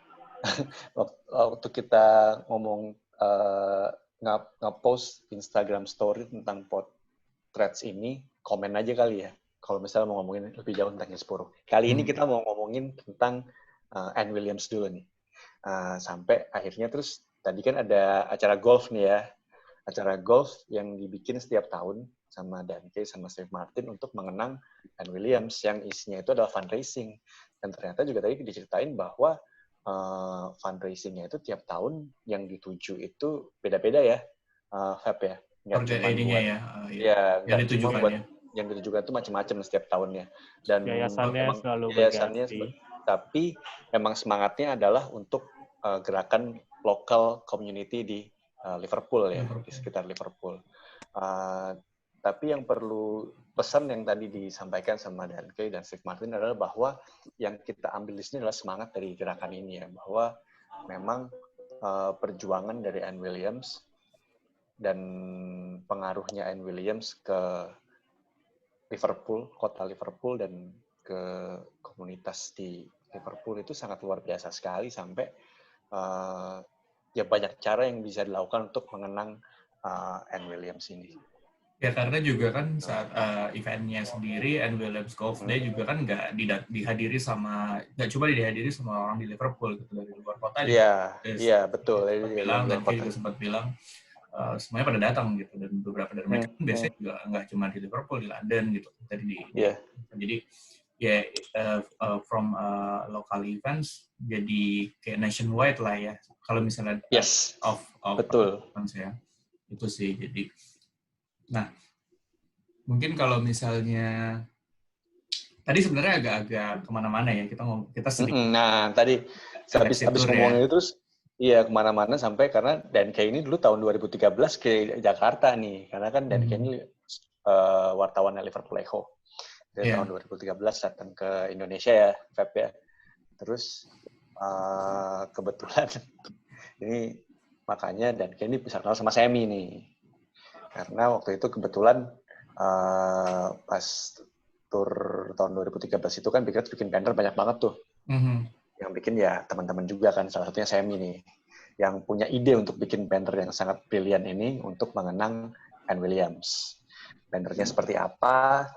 Waktu kita ngomong nge-post Instagram story tentang podcast ini, komen aja kali ya. Kalau misalnya mau ngomongin lebih jauh tentang Hillsborough. Kali ini kita mau ngomongin tentang Anne Williams dulu nih. Sampai akhirnya terus, tadi kan ada acara golf nih ya. Acara golf yang dibikin setiap tahun sama Dan Kay sama Steve Martin untuk mengenang Anne Williams, yang isinya itu adalah fundraising. Dan ternyata juga tadi diceritain bahwa fundraisingnya itu tiap tahun yang dituju itu beda-beda ya, Feb ya. Nggak cuma buat, yang ditujukan yang ditujukan itu macam-macam setiap tahunnya, dan yayasannya selalu berganti. Tapi memang semangatnya adalah untuk gerakan local community di Liverpool ya, di sekitar Liverpool. Tapi yang perlu pesan yang tadi disampaikan sama Dan Kay dan Steve Martin adalah bahwa yang kita ambil di sini adalah semangat dari gerakan ini ya, bahwa memang perjuangan dari Anne Williams dan pengaruhnya Anne Williams ke Liverpool, kota Liverpool, dan ke komunitas di Liverpool itu sangat luar biasa sekali, sampai ya banyak cara yang bisa dilakukan untuk mengenang Anne Williams ini. Ya karena juga kan saat eventnya sendiri, Anne Williams Golf Day juga kan nggak cuma dihadiri sama orang di Liverpool gitu, dari luar kota. Iya betul. Dan Kay juga sempat bilang semuanya pada datang gitu, dan beberapa dari mereka biasanya juga nggak cuma di Liverpool, di London gitu tadi jadi ya from local events jadi kayak nationwide lah ya kalau misalnya betul ya itu sih. Jadi nah mungkin kalau misalnya tadi sebenarnya agak kemana-mana ya kita sedikit. Nah tadi habis ngomongin itu terus iya, kemana-mana sampai karena Dan Kay ini dulu tahun 2013 ke Jakarta nih. Karena kan Dan Kay ini wartawan Liverpool Echo. Dari tahun 2013 datang ke Indonesia ya, Feb ya. Terus kebetulan ini makanya Dan Kay ini bisa kenal sama Semi nih. Karena waktu itu kebetulan pas tur tahun 2013 itu kan bikin banner banyak banget tuh. Yang bikin ya teman-teman juga kan, salah satunya Semi nih, yang punya ide untuk bikin banner yang sangat brilian ini untuk mengenang Anne Williams. Bannernya seperti apa?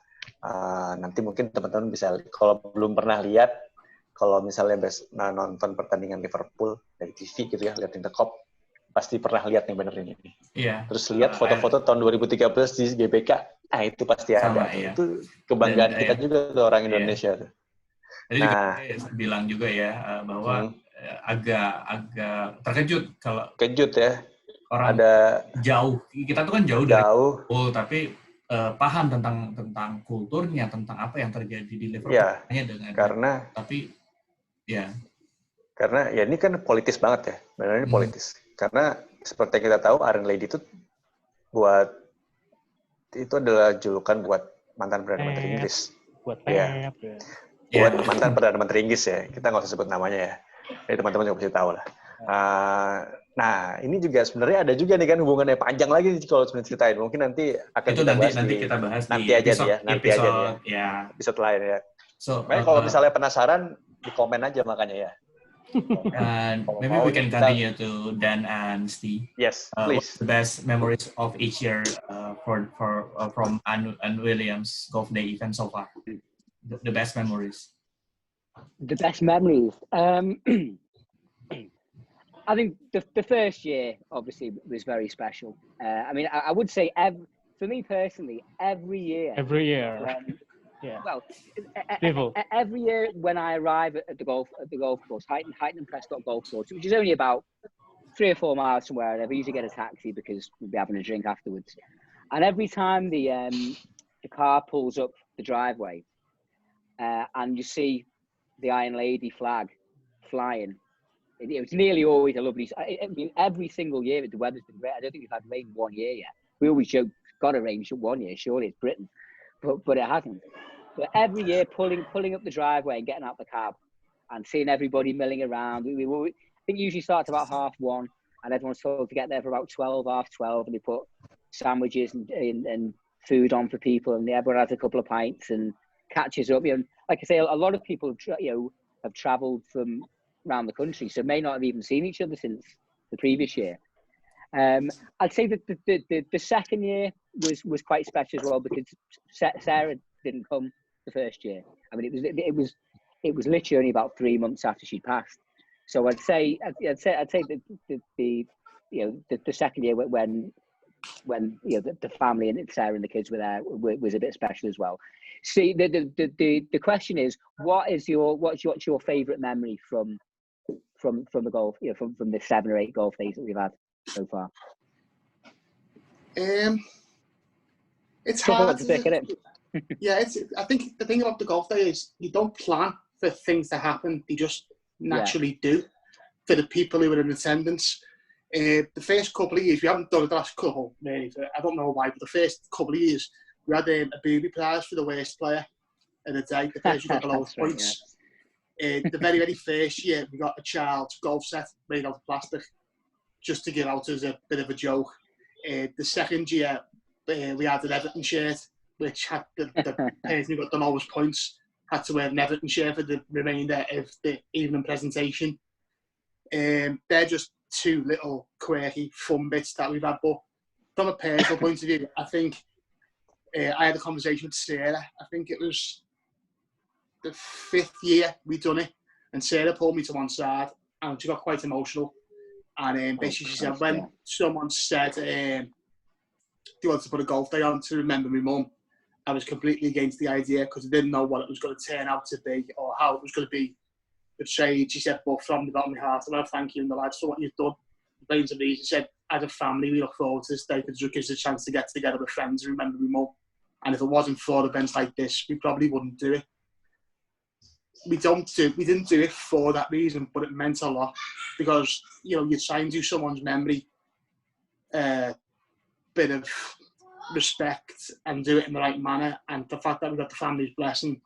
Nanti mungkin teman-teman bisa, kalau belum pernah lihat, kalau misalnya nonton pertandingan Liverpool dari TV gitu ya, lihat Intercop, pasti pernah lihat nih banner ini. Iya. Terus lihat foto-foto tahun 2013 di GBK, itu pasti ada. Iya. Itu kebanggaan kita juga tuh orang Indonesia tuh. Tadi juga bilang juga ya bahwa agak terkejut kalau ya orang ada jauh, kita tuh kan jauh dari Liverpool, tapi paham tentang kulturnya, tentang apa yang terjadi di Liverpool karena ya ini kan politis banget ya, benar ini politis, karena seperti yang kita tahu Iron Lady itu buat itu adalah julukan buat mantan Perdana Menteri Inggris. Buat Iya. Pep. Buat mantan Perdana Menteri Inggris ya. Kita nggak usah sebut namanya ya. Jadi teman-teman juga pasti tahu lah. Nah, ini juga sebenarnya ada juga nih kan hubungannya panjang lagi kalau sebenarnya ceritain. Mungkin nanti akan itu kita bahas nanti di kita bahas nanti di aja nih ya, nanti aja nih ya. ya. Episode lain ya. So, Makanya kalau misalnya penasaran di komen aja makanya ya. and Kalau maybe mau we can kita- continue to Dan and Steve. Yes, What's please. the best memories of each year from Anne Williams Golf Day event so far? The best memories. The best memories. I think the first year obviously was very special. I mean, I would say for me personally, every year. Yeah. Well, People. every year when I arrive at the golf course, Heighton and Prescott Golf Course, which is only about 3 or 4 miles from where I live, I usually get a taxi because we'll be having a drink afterwards. And every time the car pulls up the driveway, and you see the Iron Lady flag flying, it's nearly always a lovely. I mean, every single year the weather's been great. I don't think we've had rain one year yet. We always joke, got a rain one year. Surely it's Britain, but it hasn't. But every year, pulling up the driveway and getting out the cab, and seeing everybody milling around. I think it usually starts about 1:30, and everyone's told to get there for about 12:30, and they put sandwiches and food on for people, and everyone has a couple of pints and catches up. You know, like I say, a lot of people have travelled from around the country, so may not have even seen each other since the previous year. I'd say that the second year was quite special as well, because Sarah didn't come the first year. I mean, it was literally only about 3 months after she passed. So I'd say that the second year when the family and Sarah and the kids were there was a bit special as well. See, the question is, what's your favourite memory from the golf, from the 7 or 8 golf days that we've had so far? It's hard to pick, isn't it? Yeah, I think the thing about the golf day is you don't plan for things to happen; they just naturally do. For the people who were in attendance, the first couple of years, we haven't done it the last couple. Really, I don't know why, but the first couple of years, we had a booby prize for the worst player of the day. The person who got the lowest points. The very, very first year, we got a child's golf set made out of plastic, just to give out as a bit of a joke. The second year, we had an Everton shirt, which had the person who got the lowest points had to wear an Everton shirt for the remainder of the evening presentation. They're just 2 little quirky fun bits that we've had. But from a personal point of view, I think I had a conversation with Sarah. I think it was the 5th year we'd done it, and Sarah pulled me to one side and she got quite emotional. And basically she said, when someone said, do you want to put a golf day on to remember my mum? I was completely against the idea because I didn't know what it was going to turn out to be or how it was going to be portrayed. She said, but from the bottom of my heart, I want to thank you and the lads for what you've done. She said, as a family, we look forward to this day because it gives us a chance to get together with friends and remember my mum. And if it wasn't for events like this, we probably wouldn't do it. We didn't do it for that reason, but it meant a lot because, you try and do someone's memory bit of respect and do it in the right manner. And the fact that we got the family's blessing,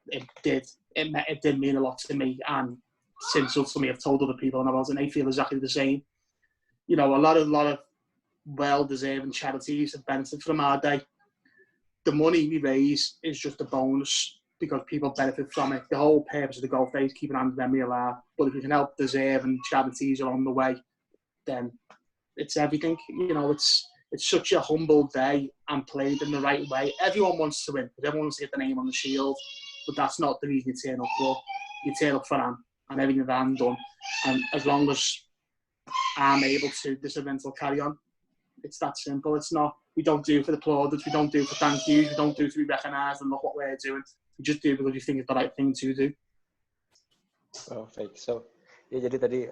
it did mean a lot to me. And since ultimately I've told other people and they feel exactly the same. A lot of well-deserving charities have benefited from our day. The money we raise is just a bonus because people benefit from it. The whole purpose of the golf day is keeping Anne's memory alive. But if you can help deserving charities along the way, then it's everything. It's such a humble day and played in the right way. Everyone wants to win, because everyone wants to get the name on the shield, but that's not the reason you turn up for. You turn up for Anne and everything that Anne done. And as long as I'm able to, this event will carry on. It's that simple. It's not, we don't do it for the plaudits, we don't do it for thank yous, we don't do it to be recognised and look what we're doing. We just do it because we think it's the right thing to do. Perfect. So, ya jadi tadi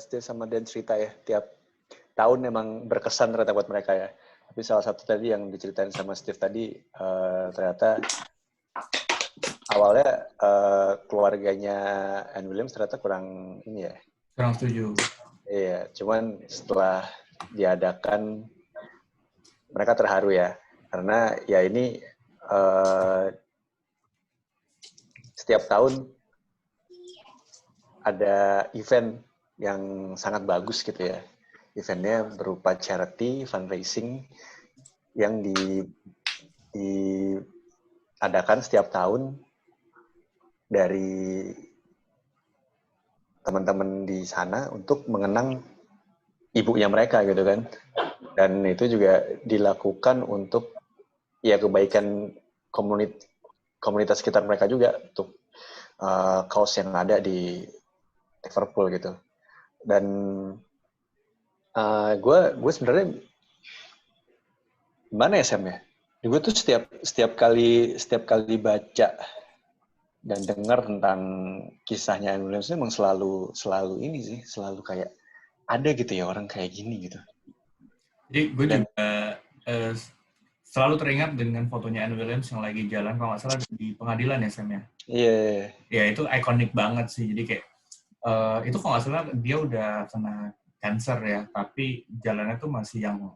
Steve sama Dan cerita ya, tiap tahun emang berkesan ternyata buat mereka ya. Tapi salah satu tadi yang diceritain sama Steve tadi, ternyata awalnya keluarganya Anne Williams ternyata kurang ini ya. Kurang setuju. Iya, cuman setelah diadakan mereka terharu ya. Karena ya ini setiap tahun ada event yang sangat bagus gitu ya. Eventnya berupa charity, fundraising yang diadakan setiap tahun dari teman-teman di sana untuk mengenang ibunya mereka gitu kan. Dan itu juga dilakukan untuk ya kebaikan komunitas sekitar mereka juga, untuk cause yang ada di Liverpool gitu. Dan gue sebenarnya gimana ya Sam ya? Gue tuh setiap kali baca dan dengar tentang kisahnya Anne Williams emang selalu ini sih, selalu kayak ada gitu ya orang kayak gini gitu. Jadi gue juga selalu teringat dengan fotonya Anne Williams yang lagi jalan kalau nggak salah di pengadilan ya Sam ya. Iya. Ya itu ikonik banget sih. Jadi kayak itu kalau nggak salah dia udah kena cancer ya, tapi jalannya tuh masih yang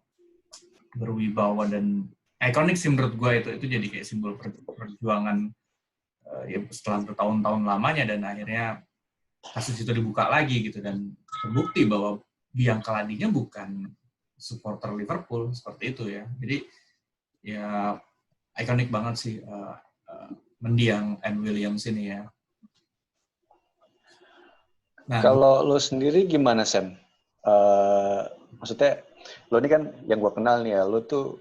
berwibawa dan ikonik sih menurut gue. Itu jadi kayak simbol perjuangan ya setelah bertahun-tahun lamanya, dan akhirnya kasus itu dibuka lagi gitu, dan terbukti bahwa biang keladinya bukan supporter Liverpool seperti itu ya. Jadi ya ikonik banget sih mendiang Anne Williams ini ya. Nah, kalau lo sendiri gimana Sam? Maksudnya lo ini kan yang gue kenal nih ya, lo tuh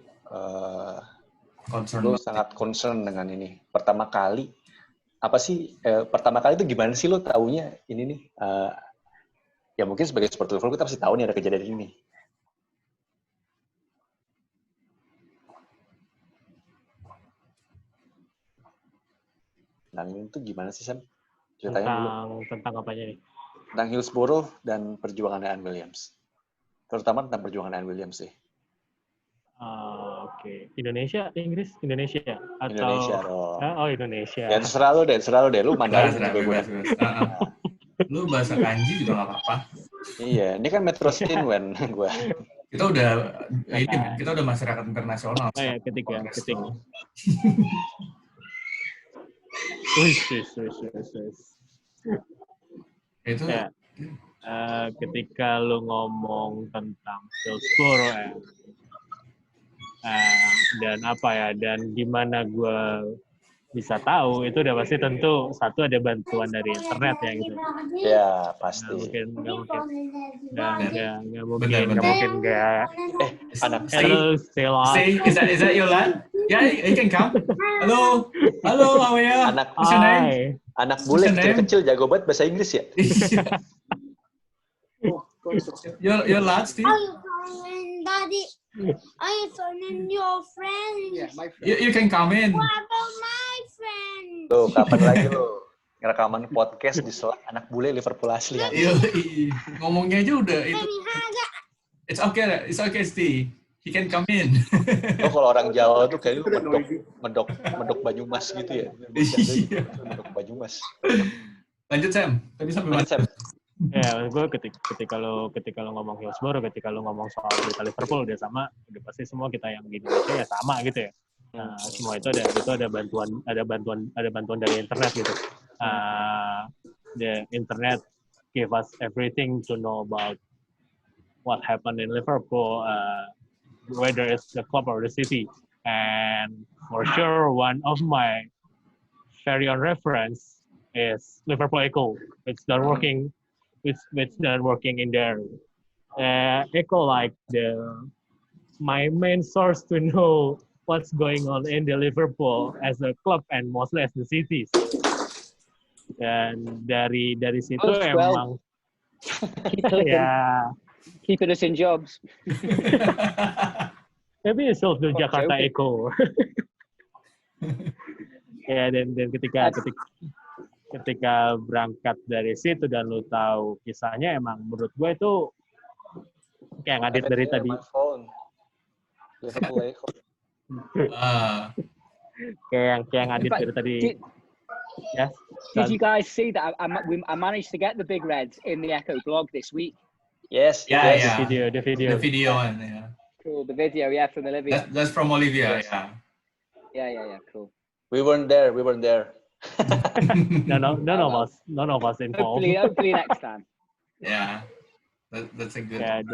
lo sangat concern dengan ini. Pertama kali itu gimana sih lo taunya ini nih? Ya mungkin sebagai supporter Liverpool kita pasti tahu nih ada kejadian ini. Nah ini tuh gimana sih Sam? Tentang apanya nih? Tentang Hillsborough dan perjuangan Anne Williams. Terutama tentang perjuangan Anne Williams sih. Oke. Indonesia, Inggris, Indonesia atau Indonesia dong. Oh Indonesia. Ya terserah lo deh. Lu Mandarin juga gue. Lu bahasa kanji juga nggak apa-apa. Iya, ini kan Metro Stinwen gue. Kita udah masyarakat internasional. Oh ya, ketik. Itu ya, ketika lu ngomong tentang Hillsborough dan apa ya, dan gimana gue bisa tahu itu udah pasti tentu satu ada bantuan dari internet ya gitu. Ya pasti. Nggak mungkin nggak. Anak Hello, stay alive. Say, is that your land? Yeah, you can come. Hello, how are you? Anak bule kecil jago banget bahasa Inggris ya. Your lad, Steve? Daddy, are you phoning your friend? Yeah, my friend. You can come in. What about my friend? Tuh, kapan lagi lo ngerekaman podcast di Slack anak bule Liverpool asli ya? Ngomongnya aja udah itu. It's okay, Steve. He can come in. Oh, kalau orang Jawa tuh kayak medok Banyumas gitu ya. Medok Banyumas. Lanjut Sam. Tadi sampai mana? Sam? Ya, gue ketika lo ngomong Hillsborough, ketika lo ngomong soal berita Liverpool udah pasti semua kita yang di Indonesia ya sama gitu ya. Nah, semua itu ada bantuan dari internet gitu. The internet give us everything to know about what happened in Liverpool, whether it's the club or the city. And for sure, one of my very own reference is Liverpool Echo. It's done working in there. Echo like my main source to know what's going on in the Liverpool as a club and mostly as the cities. Dan dari situ emang ya keeping us in jobs. Maybe it's also Jakarta Echo. Ya, dan ketika berangkat dari situ dan lu tahu kisahnya, emang menurut gue itu kayak ngadit dari tadi. Kayak ngadit dari tadi. Yes. Did you guys see that I managed to get the Big Reds in the Echo blog this week? Yes. Yeah. The video. The video one, yeah. Cool. The video, yeah, from Olivia. That's from Olivia. Yes. Yeah. Yeah. Cool. We weren't there. None of us involved. Hopefully next time. Yeah. That's a good. Ya,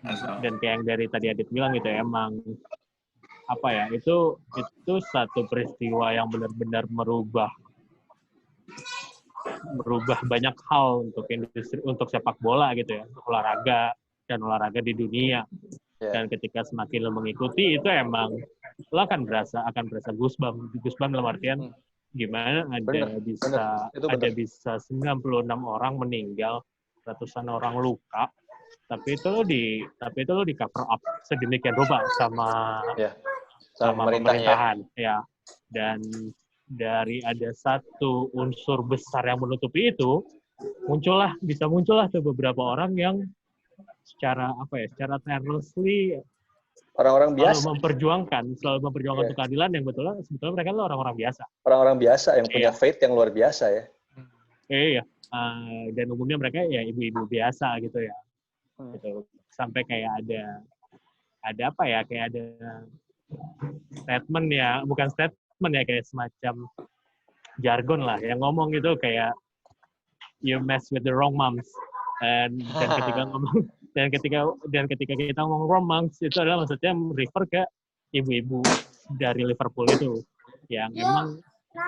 as well. dan kayak yang dari tadi Adit bilang gitu ya, emang apa ya, itu satu peristiwa yang benar-benar merubah banyak hal untuk industri, untuk sepak bola gitu ya, olahraga di dunia. Dan ketika semakin lo mengikuti itu emang lo akan berasa goosebump dalam artian gimana ada bisa 96 orang meninggal, ratusan orang luka, tapi itu lo di cover up sedemikian rupa sama pemerintahan ya. Dan dari ada satu unsur besar yang menutupi itu, bisa muncullah tuh beberapa orang yang secara tirelessly orang-orang biasa selalu memperjuangkan untuk keadilan yang sebetulnya mereka adalah orang-orang biasa. Orang-orang biasa yang punya faith yang luar biasa ya. Iya. Dan umumnya mereka ya ibu-ibu biasa gitu ya. Gitu. Sampai kayak ada apa ya, kayak ada statement ya, bukan statement ya, kayak semacam jargon lah yang ngomong itu kayak you mess with the wrong moms. Dan ketika kita ngomong wrong moms itu adalah maksudnya refer ke ibu-ibu dari Liverpool itu yang emang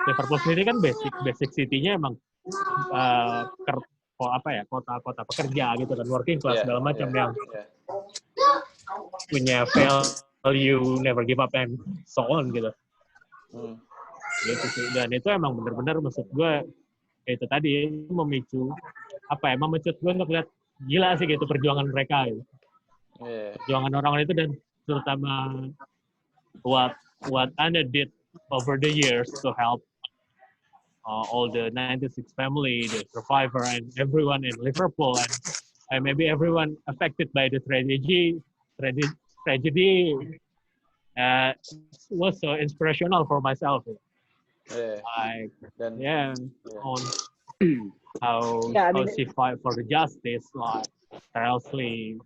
Liverpool sendiri kan basic city-nya emang kota pekerja gitu kan, working class segala macam yang punya value never give up and so on gitu. Gitu sih. Dan itu emang benar-benar maksud gue itu tadi memicu gue untuk lihat gila sih gitu perjuangan mereka gitu. Perjuangan orang-orang itu, dan terutama what Anna did over the years to help all the 96 family, the survivor, and everyone in Liverpool, and maybe everyone affected by the tragedy was so inspirational for myself. How she fight for the justice, like tirelessly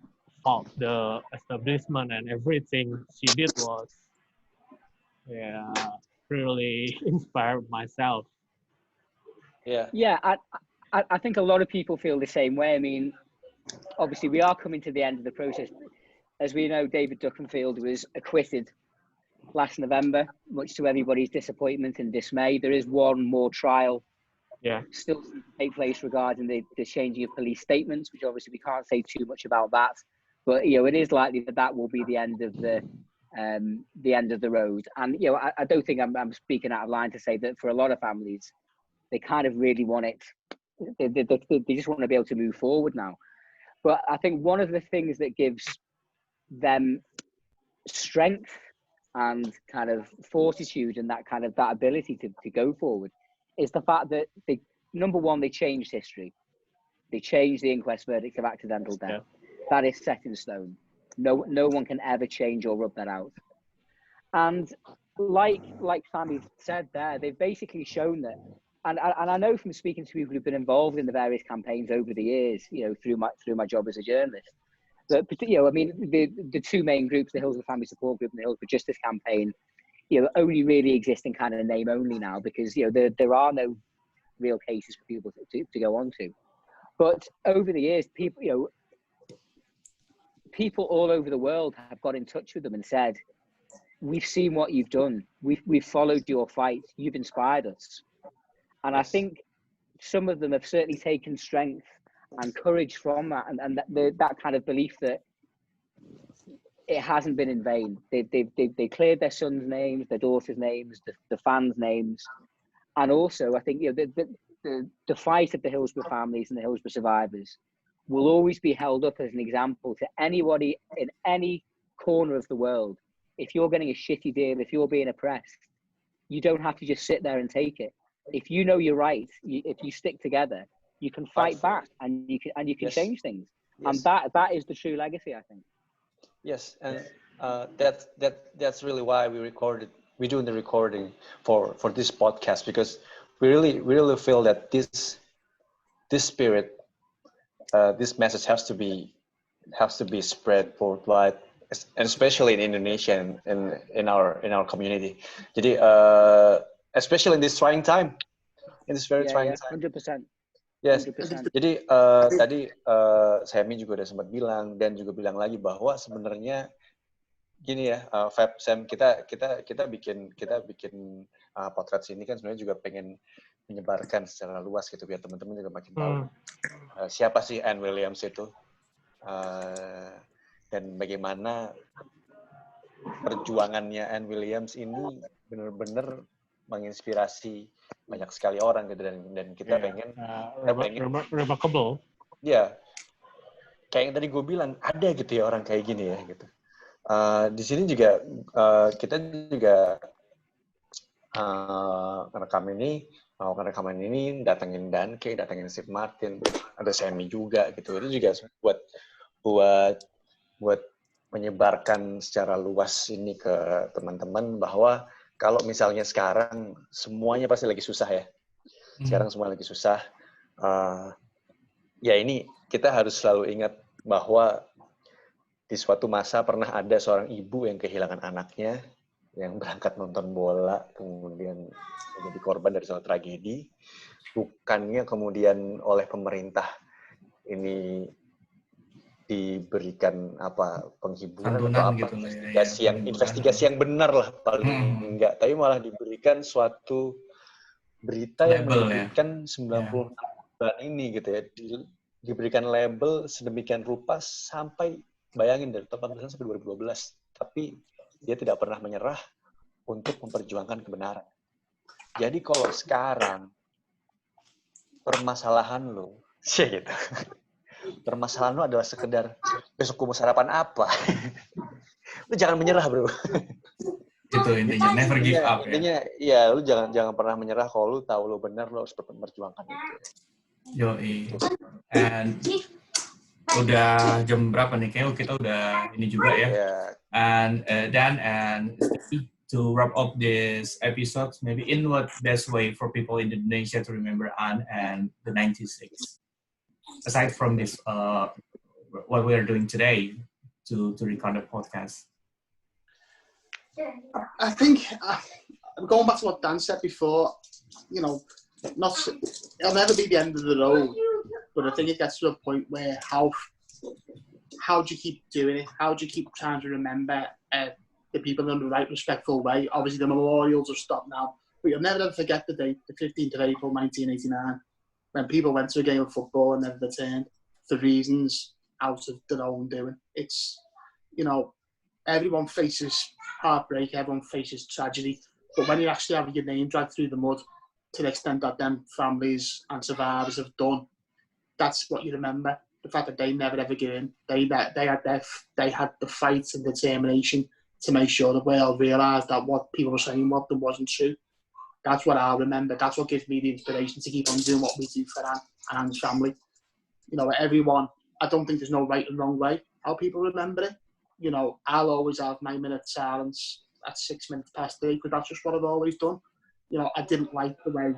fought the establishment, and everything she did was really inspired myself. I think a lot of people feel the same way. I mean, obviously we are coming to the end of the process. As we know, David Duckenfield was acquitted last November, much to everybody's disappointment and dismay. There is one more trial still to take place regarding the changing of police statements, which obviously we can't say too much about that. But it is likely that will be the end of the road. And I don't think I'm speaking out of line to say that for a lot of families, they kind of really want it. They just want to be able to move forward now. But I think one of the things that gives them strength and kind of fortitude and that ability to go forward is the fact that number one, they changed history. They changed the inquest verdict of accidental death. Yeah. That is set in stone. No one can ever change or rub that out. And like Sammy said there, they've basically shown that. And I know from speaking to people who've been involved in the various campaigns over the years, through my job as a journalist, that the two main groups, the Hillsborough Family Support Group and the Hillsborough Justice Campaign, only really exist in kind of name only now because there are no real cases for people to go on to. But over the years, people all over the world have got in touch with them and said, "We've seen what you've done. We've followed your fight. You've inspired us." And I think some of them have certainly taken strength and courage from that, and that kind of belief that it hasn't been in vain. They cleared their sons' names, their daughters' names, the fans' names, and also I think the fight of the Hillsborough families and the Hillsborough survivors will always be held up as an example to anybody in any corner of the world. If you're getting a shitty deal, if you're being oppressed, you don't have to just sit there and take it. If you know you're right, if you stick together, you can fight back and you can change things. Yes. And that is the true legacy, I think. Yes, and that's really why we're doing the recording for this podcast, because we really feel that this spirit, this message has to be spread worldwide, and especially in Indonesia and in our community. Jadi especially in this trying time, in this very trying time. 100%. Yes. 100%. Jadi tadi Sammy juga udah sempat bilang dan juga bilang lagi bahwa sebenarnya gini ya, Feb, Sam, kita bikin potret ini kan sebenarnya juga pengen menyebarkan secara luas gitu biar teman-teman juga makin tahu siapa sih Anne Williams itu dan bagaimana perjuangannya Anne Williams ini benar-benar menginspirasi banyak sekali orang gitu dan kita pengen remarkable. Ya, kayak yang tadi gue bilang ada gitu ya orang kayak gini ya gitu. Di sini juga kita juga rekaman ini datengin Danke, datengin Steve Martin, ada Sammy juga gitu. Itu juga buat menyebarkan secara luas ini ke teman-teman bahwa kalau misalnya sekarang semuanya pasti lagi susah ya. Sekarang semua lagi susah. Ya ini kita harus selalu ingat bahwa di suatu masa pernah ada seorang ibu yang kehilangan anaknya, yang berangkat nonton bola, kemudian menjadi korban dari suatu tragedi. Bukannya kemudian oleh pemerintah ini diberikan penghiburan atau apa, gitu, investigasi yang benar lah paling enggak, tapi malah diberikan suatu berita yang menyebutkan 96 bulan ini gitu ya, diberikan label sedemikian rupa sampai bayangin dari 18 sampai 2012, tapi dia tidak pernah menyerah untuk memperjuangkan kebenaran. Jadi kalau sekarang permasalahan lo, gitu. Permasalahan lo adalah sekedar besok gue mau sarapan apa. Lu jangan menyerah, bro. Itu intinya, never give up. Intinya, ya lu jangan pernah menyerah kalau lu tahu lu benar, lu harus memperjuangkan itu. Yoi. And udah jam berapa nih? Kayaknya kita udah ini juga ya. Yeah. And Dan and Steve, to wrap up this episode, maybe in what best way for people in Indonesia to remember Anne and the 96? Aside from this, what we are doing today to record the podcast. I think going back to what Dan said before, you know, it'll never be the end of the road, but I think it gets to a point where how do you keep doing it? How do you keep trying to remember the people in the right, respectful way? Obviously, the memorials have stopped now, but you'll never ever forget the date, the 15th of April, 1989, when people went to a game of football and never returned for reasons out of their own doing. It's, you know, everyone faces heartbreak, everyone faces tragedy, but when you actually have your name dragged through the mud to the extent that them families and survivors have done, that's what you remember. The fact that they never ever gave in. They had the fight and determination to make sure the world realised that what people were saying wasn't true. That's what I'll remember. That's what gives me the inspiration to keep on doing what we do for Anne and Anne's family. You know, everyone, I don't think there's no right and wrong way how people remember it. You know, I'll always have my minute silence at 6 minutes past 3 because that's just what I've always done. You know, I didn't like the way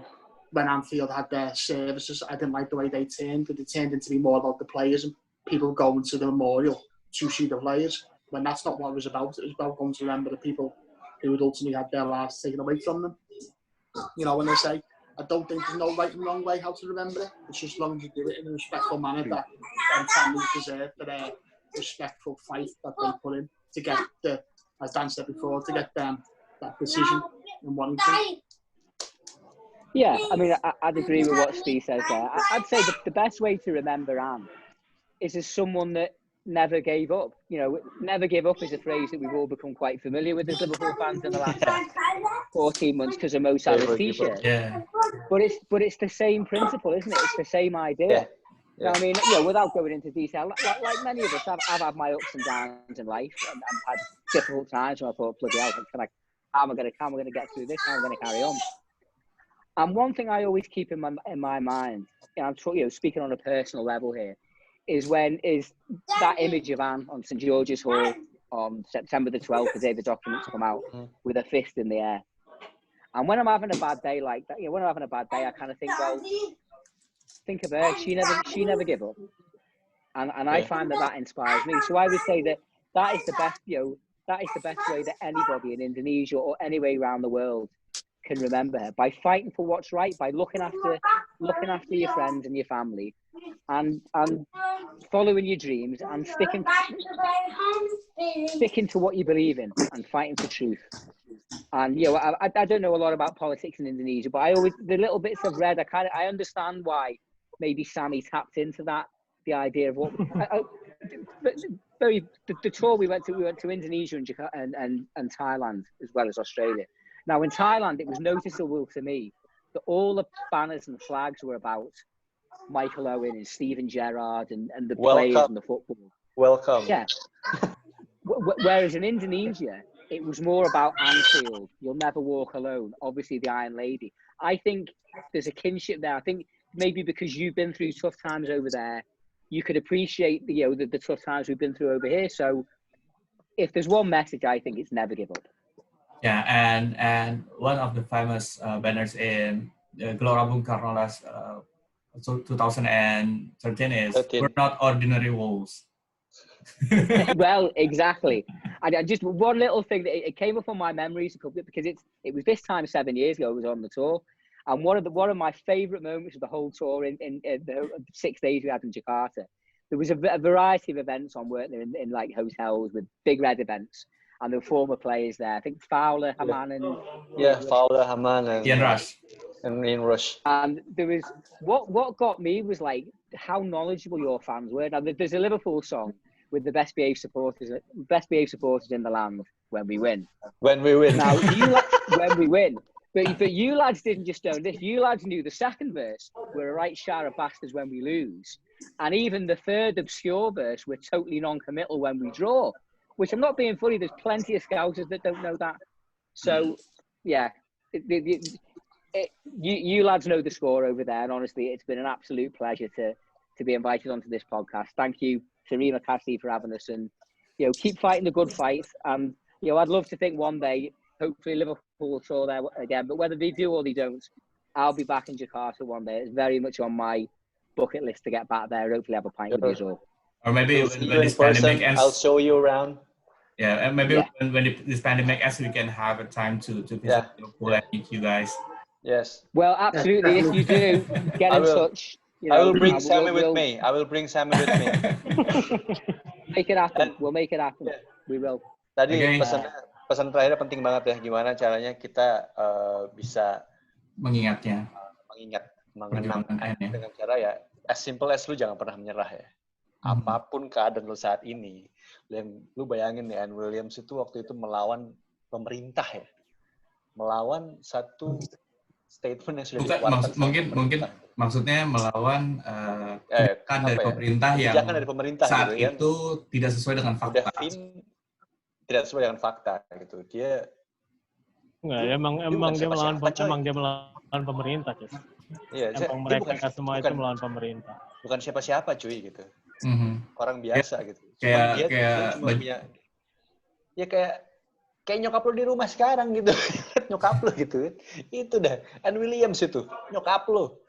when Anfield had their services, I didn't like the way they turned, because it turned into be more about the players and people going to the memorial to see the players, when that's not what it was about. It was about going to remember the people who had ultimately had their lives taken away from them. You know, when they say, I don't think there's no right and wrong way how to remember it. It's just as long as you do it in a respectful manner that families deserve for their respectful fight that they put in to get the, as Dan said before, to get them that decision in wanting to. Yeah, I mean, I'd agree with what Steve says there. I'd say the best way to remember Anne is as someone that never gave up. You know, never give up is a phrase that we've all become quite familiar with as Liverpool fans in the last 14 months because of Mo Salah's t-shirt. Yeah. But it's the same principle, isn't it? It's the same idea. Yeah. I mean, you know, without going into detail, like many of us, I've had my ups and downs in life, and I've had difficult times when I thought, bloody hell, how am I going to get through this? How am I going to carry on? And one thing I always keep in my mind, and I'm speaking on a personal level here, is that image of Anne on St George's Hall on September the 12th, the day the documents come out, with a fist in the air. And when I'm having a bad day like that, you know, when I'm having a bad day, I kind of think, well, think of her. She never gave up, and I find that inspires me. So I would say that that is the best, that is the best way that anybody in Indonesia or anywhere around the world can remember her, by fighting for what's right, by looking after your friends and your family, and following your dreams and sticking to what you believe in and fighting for truth. And I don't know a lot about politics in Indonesia, but the little bits I've read, I understand why maybe Sammy tapped into that, the idea of what the tour we went to Indonesia and Thailand as well as Australia. Now in Thailand, it was noticeable to me that all the banners and flags were about Michael Owen and Steven Gerrard and the players and the football. Welcome. Yeah. Whereas in Indonesia, it was more about Anfield, You'll Never Walk Alone, obviously the Iron Lady. I think there's a kinship there. I think maybe because you've been through tough times over there, you could appreciate the tough times we've been through over here. So if there's one message, I think it's never give up. Yeah, and one of the famous banners in Gelora Bung Karno's 2013 is "We're not ordinary wolves." Well, exactly. And just one little thing that it came up on my memories because it was this time 7 years ago I was on the tour, and one of my favourite moments of the whole tour in the 6 days we had in Jakarta, there was a variety of events on, weren't there, in like hotels with big red events, and there were former players there. I think Fowler, Haman, and Fowler, Haman, and Ian Rush. And Ian Rush. And there was what got me was like how knowledgeable your fans were. Now there's a Liverpool song with the best behaved supporters in the land when we win. When we win. Now when we win. But you lads didn't just know this. You lads knew the second verse, we're a right shower of bastards when we lose. And even the third obscure verse, we're totally non-committal when we draw. Which I'm not being funny, there's plenty of scousers that don't know that. So, yeah. You lads know the score over there. And honestly, it's been an absolute pleasure to be invited onto this podcast. Thank you, Terima Kasih, for having us. And, keep fighting the good fight. And, I'd love to think one day, hopefully Liverpool will tour there again, but whether they do or they don't, I'll be back in Jakarta one day. It's very much on my bucket list to get back there. Hopefully have a pint with you all. Or maybe when this pandemic ends, I'll show you around. Yeah, and maybe when this pandemic ends, we can have a time to visit Liverpool and meet you guys. Yes. Well, absolutely. If you do, get in touch. I will bring Sammy with me. I will bring Sammy with me. Make it happen. We'll make it happen. Yeah. We will. Tadi pesan terakhir penting banget ya, gimana caranya kita bisa mengenang dengan cara ya as simple as lu jangan pernah menyerah ya. Apapun keadaan lu saat ini, lu bayangin ya, Anne Williams itu waktu itu melawan pemerintah ya, melawan satu statement yang sudah dikeluarkan. Mungkin maksudnya melawan kebijakan dari pemerintah saat gitu, itu tidak sesuai dengan fakta. Tidak sesuai dengan fakta gitu. Dia emang dia melawan pemerintah, guys. Iya, mereka semua itu melawan pemerintah. Bukan siapa-siapa, cuy gitu. Orang biasa gitu. Kayak cuma punya kayak nyokap lo di rumah sekarang gitu. Nyokap lo gitu. Itu dah. Anne Williams itu, nyokap lo.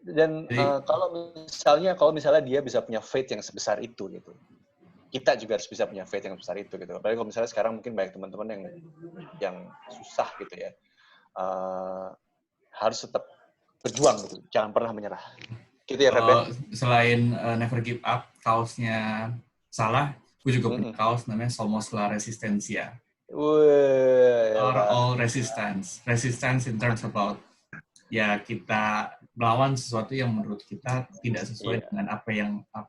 Dan kalau misalnya dia bisa punya faith yang sebesar itu gitu. Kita juga harus bisa punya faith yang besar itu gitu. Apalagi kalau misalnya sekarang mungkin banyak teman-teman yang susah gitu ya. Harus tetap berjuang gitu. Jangan pernah menyerah. Gitu ya, Rebe. Selain Never Give Up, kaosnya Salah, gue juga punya kaos namanya Somos La Resistencia. All resistance. Resistance in terms about kita melawan sesuatu yang menurut kita tidak sesuai dengan apa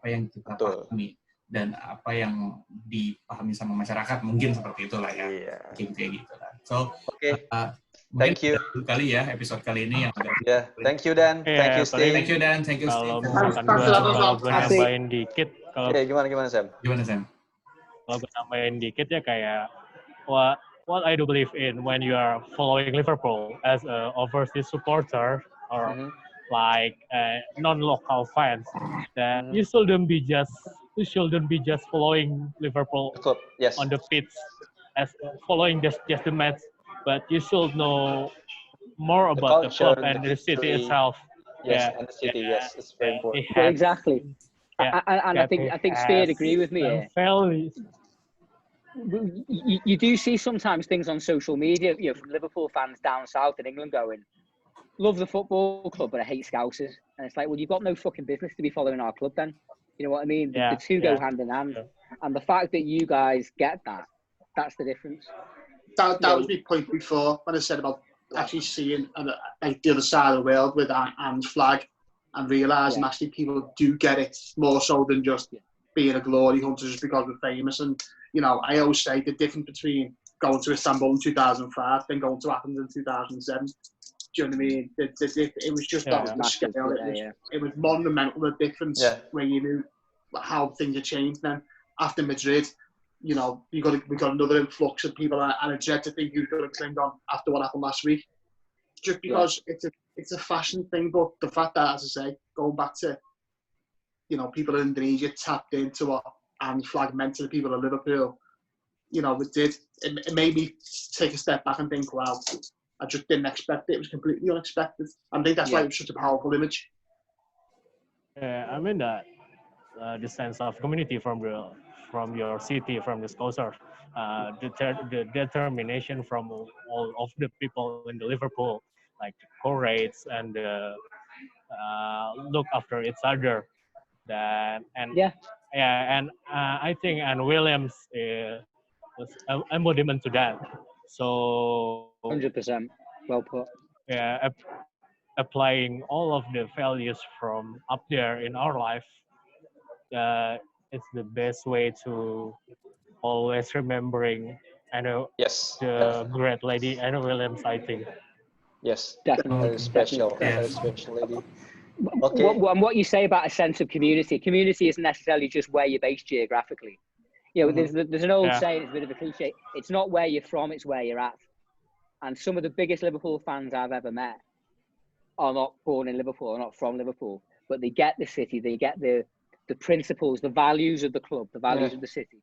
yang kita pahami. Dan apa yang dipahami sama masyarakat mungkin seperti itulah ya, kayak gitu lah. So, thank you. Kali ya episode kali ini yang thank you Dan, thank you Steve. Thank you Dan, thank you Steve. Kalau gue nambahin dikit, gimana Sam? Kalau gue nambahin dikit ya kayak what I do believe in when you are following Liverpool as a overseas supporter or like non-local fans, that you shouldn't be just following Liverpool on the pitch as following just the match, but you should know more about the club and the city itself. And the city, it's very important. Exactly. And I think Spear agree with me. you do see sometimes things on social media, from Liverpool fans down south in England going, love the football club, but I hate Scousers. And it's like, well, you've got no fucking business to be following our club then. You know what I mean? The two go hand in hand. Yeah. And the fact that you guys get that's the difference. That was my point before when I said about actually seeing like the other side of the world with Anne's flag and realising actually people do get it more so than just being a glory hunter just because we're famous. And, I always say the difference between going to Istanbul in 2005 than going to Athens in 2007. Do you know what I mean? It was just that was the scale. It was monumental, the difference where you knew how things had changed. Then after Madrid, we got another influx of people, and I dread to think who's going to cling on after what happened last week. Just because it's a fashion thing, but the fact that, as I say, going back to people in Indonesia tapped into what Anne's flag meant to the people of Liverpool, it made me take a step back and think, wow, I just didn't expect it. It was completely unexpected. I think that's why it was such a powerful image. I mean that the sense of community from your city, from the Scousers, the determination from all of the people in the Liverpool, like the courage and look after each other. I think Anne Williams was an embodiment to that. So 100%, well put. Yeah, applying all of the values from up there in our life, it's the best way to always remembering the great lady Anne Williams, I think. Yes, definitely. Very special lady. Okay. What you say about a sense of community isn't necessarily just where you're based geographically. There's an old saying, it's a bit of a cliche, it's not where you're from, it's where you're at. And some of the biggest Liverpool fans I've ever met are not born in Liverpool, are not from Liverpool, but they get the city, they get the principles, the values of the club, the values of the city.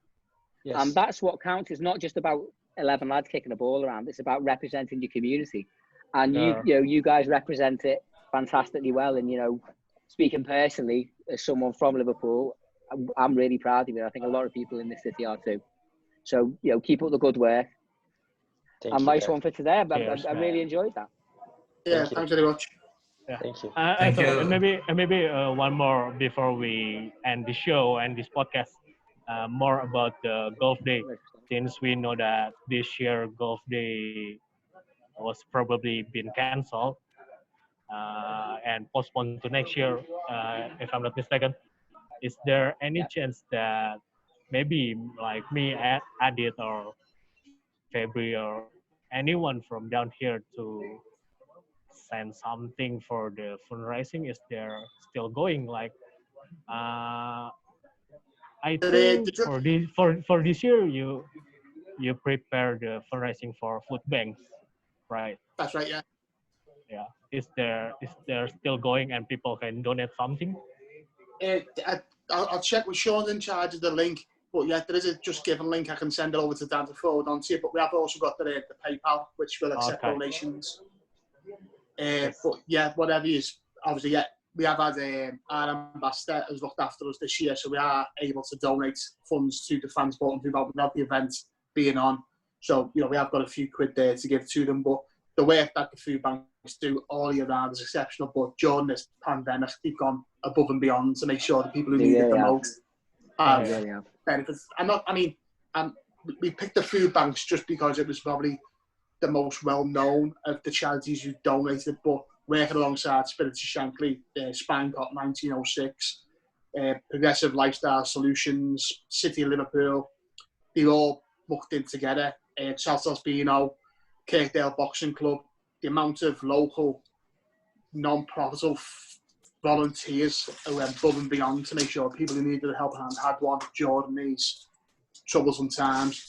Yes. And that's what counts. It's not just about 11 lads kicking a ball around, it's about representing your community. And you guys represent it fantastically well. And, speaking personally, as someone from Liverpool, I'm really proud of it. I think a lot of people in this city are too. So, keep up the good work. Nice one for today. I really enjoyed that. Yeah, thanks very much. Yeah. Thank you. Thank you. Maybe one more before we end the show and this podcast. More about the golf day, since we know that this year golf day was probably been cancelled and postponed to next year, if I'm not mistaken. Is there any chance that maybe like me, Adit, or February, or anyone from down here to send something for the fundraising? Is there still going? Like, I think for this year you prepare the fundraising for food banks, right? That's right, yeah. Yeah. Is there still going and people can donate something? I'll check with Sean in charge of the link. But yeah, there is a Just Giving link. I can send it over to Dan to forward on to you. But we have also got the PayPal, which will accept donations. But yeah, whatever is obviously, yeah, we have had our ambassador has looked after us this year, so we are able to donate funds to the fans supporting without the event being on. So we have got a few quid there to give to them. But the work that the food banks do all year round is exceptional. But during this pandemic, they've gone above and beyond to make sure the people who need it the most have benefits. We picked the food banks just because it was probably the most well-known of the charities who donated, but working alongside Spirits of Shankly, Spine Cop 1906, Progressive Lifestyle Solutions, City of Liverpool, they all mucked in together. Saltos Bino, Kirkdale Boxing Club, the amount of local non-profitable volunteers who went above and beyond to make sure people who needed a helping hand had one during these troublesome times.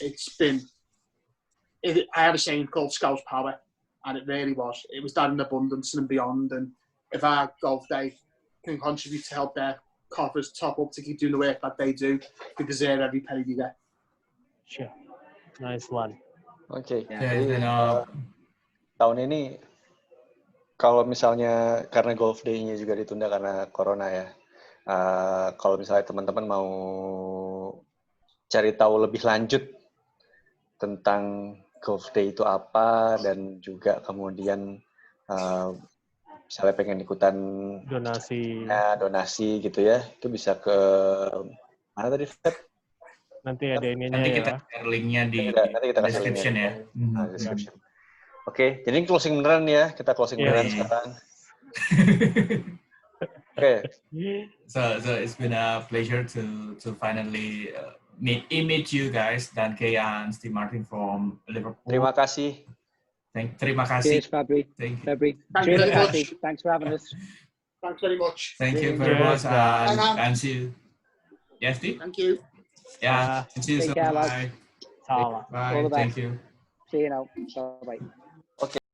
I have a saying called Scouse Power, and it really was. It was that in abundance and beyond. And if our golf day can contribute to help their coffers top up to keep doing the work that they do, they deserve every penny they get. Sure. Nice one. Oke. Jadi tahun ini kalau misalnya karena golf day-nya juga ditunda karena corona ya. Kalau misalnya teman-teman mau cari tahu lebih lanjut tentang Golf Day itu apa, dan juga kemudian misalnya pengen ikutan donasi gitu ya, itu bisa ke mana tadi, Feb? Nanti ada ininya Nanti ya. kita share linknya di Nanti kita kasih description linknya. ya. Description. Oke, jadi closing beneran ya, kita closing beneran sekarang. Oke. So it's been a pleasure to finally meet you guys, Dan Kean, Steve Martin from Liverpool. Terima kasih. Terima kasih. Cheers, Fabri. Thank you. Fabri. Thank you very much. Thanks for having us. Thanks very much. Thank you very much, and see you. Yes, Steve? Thank you. Yeah, see you soon. Take care, Bye. Salah. Bye. All the best. Thank you. See you now. Bye-bye.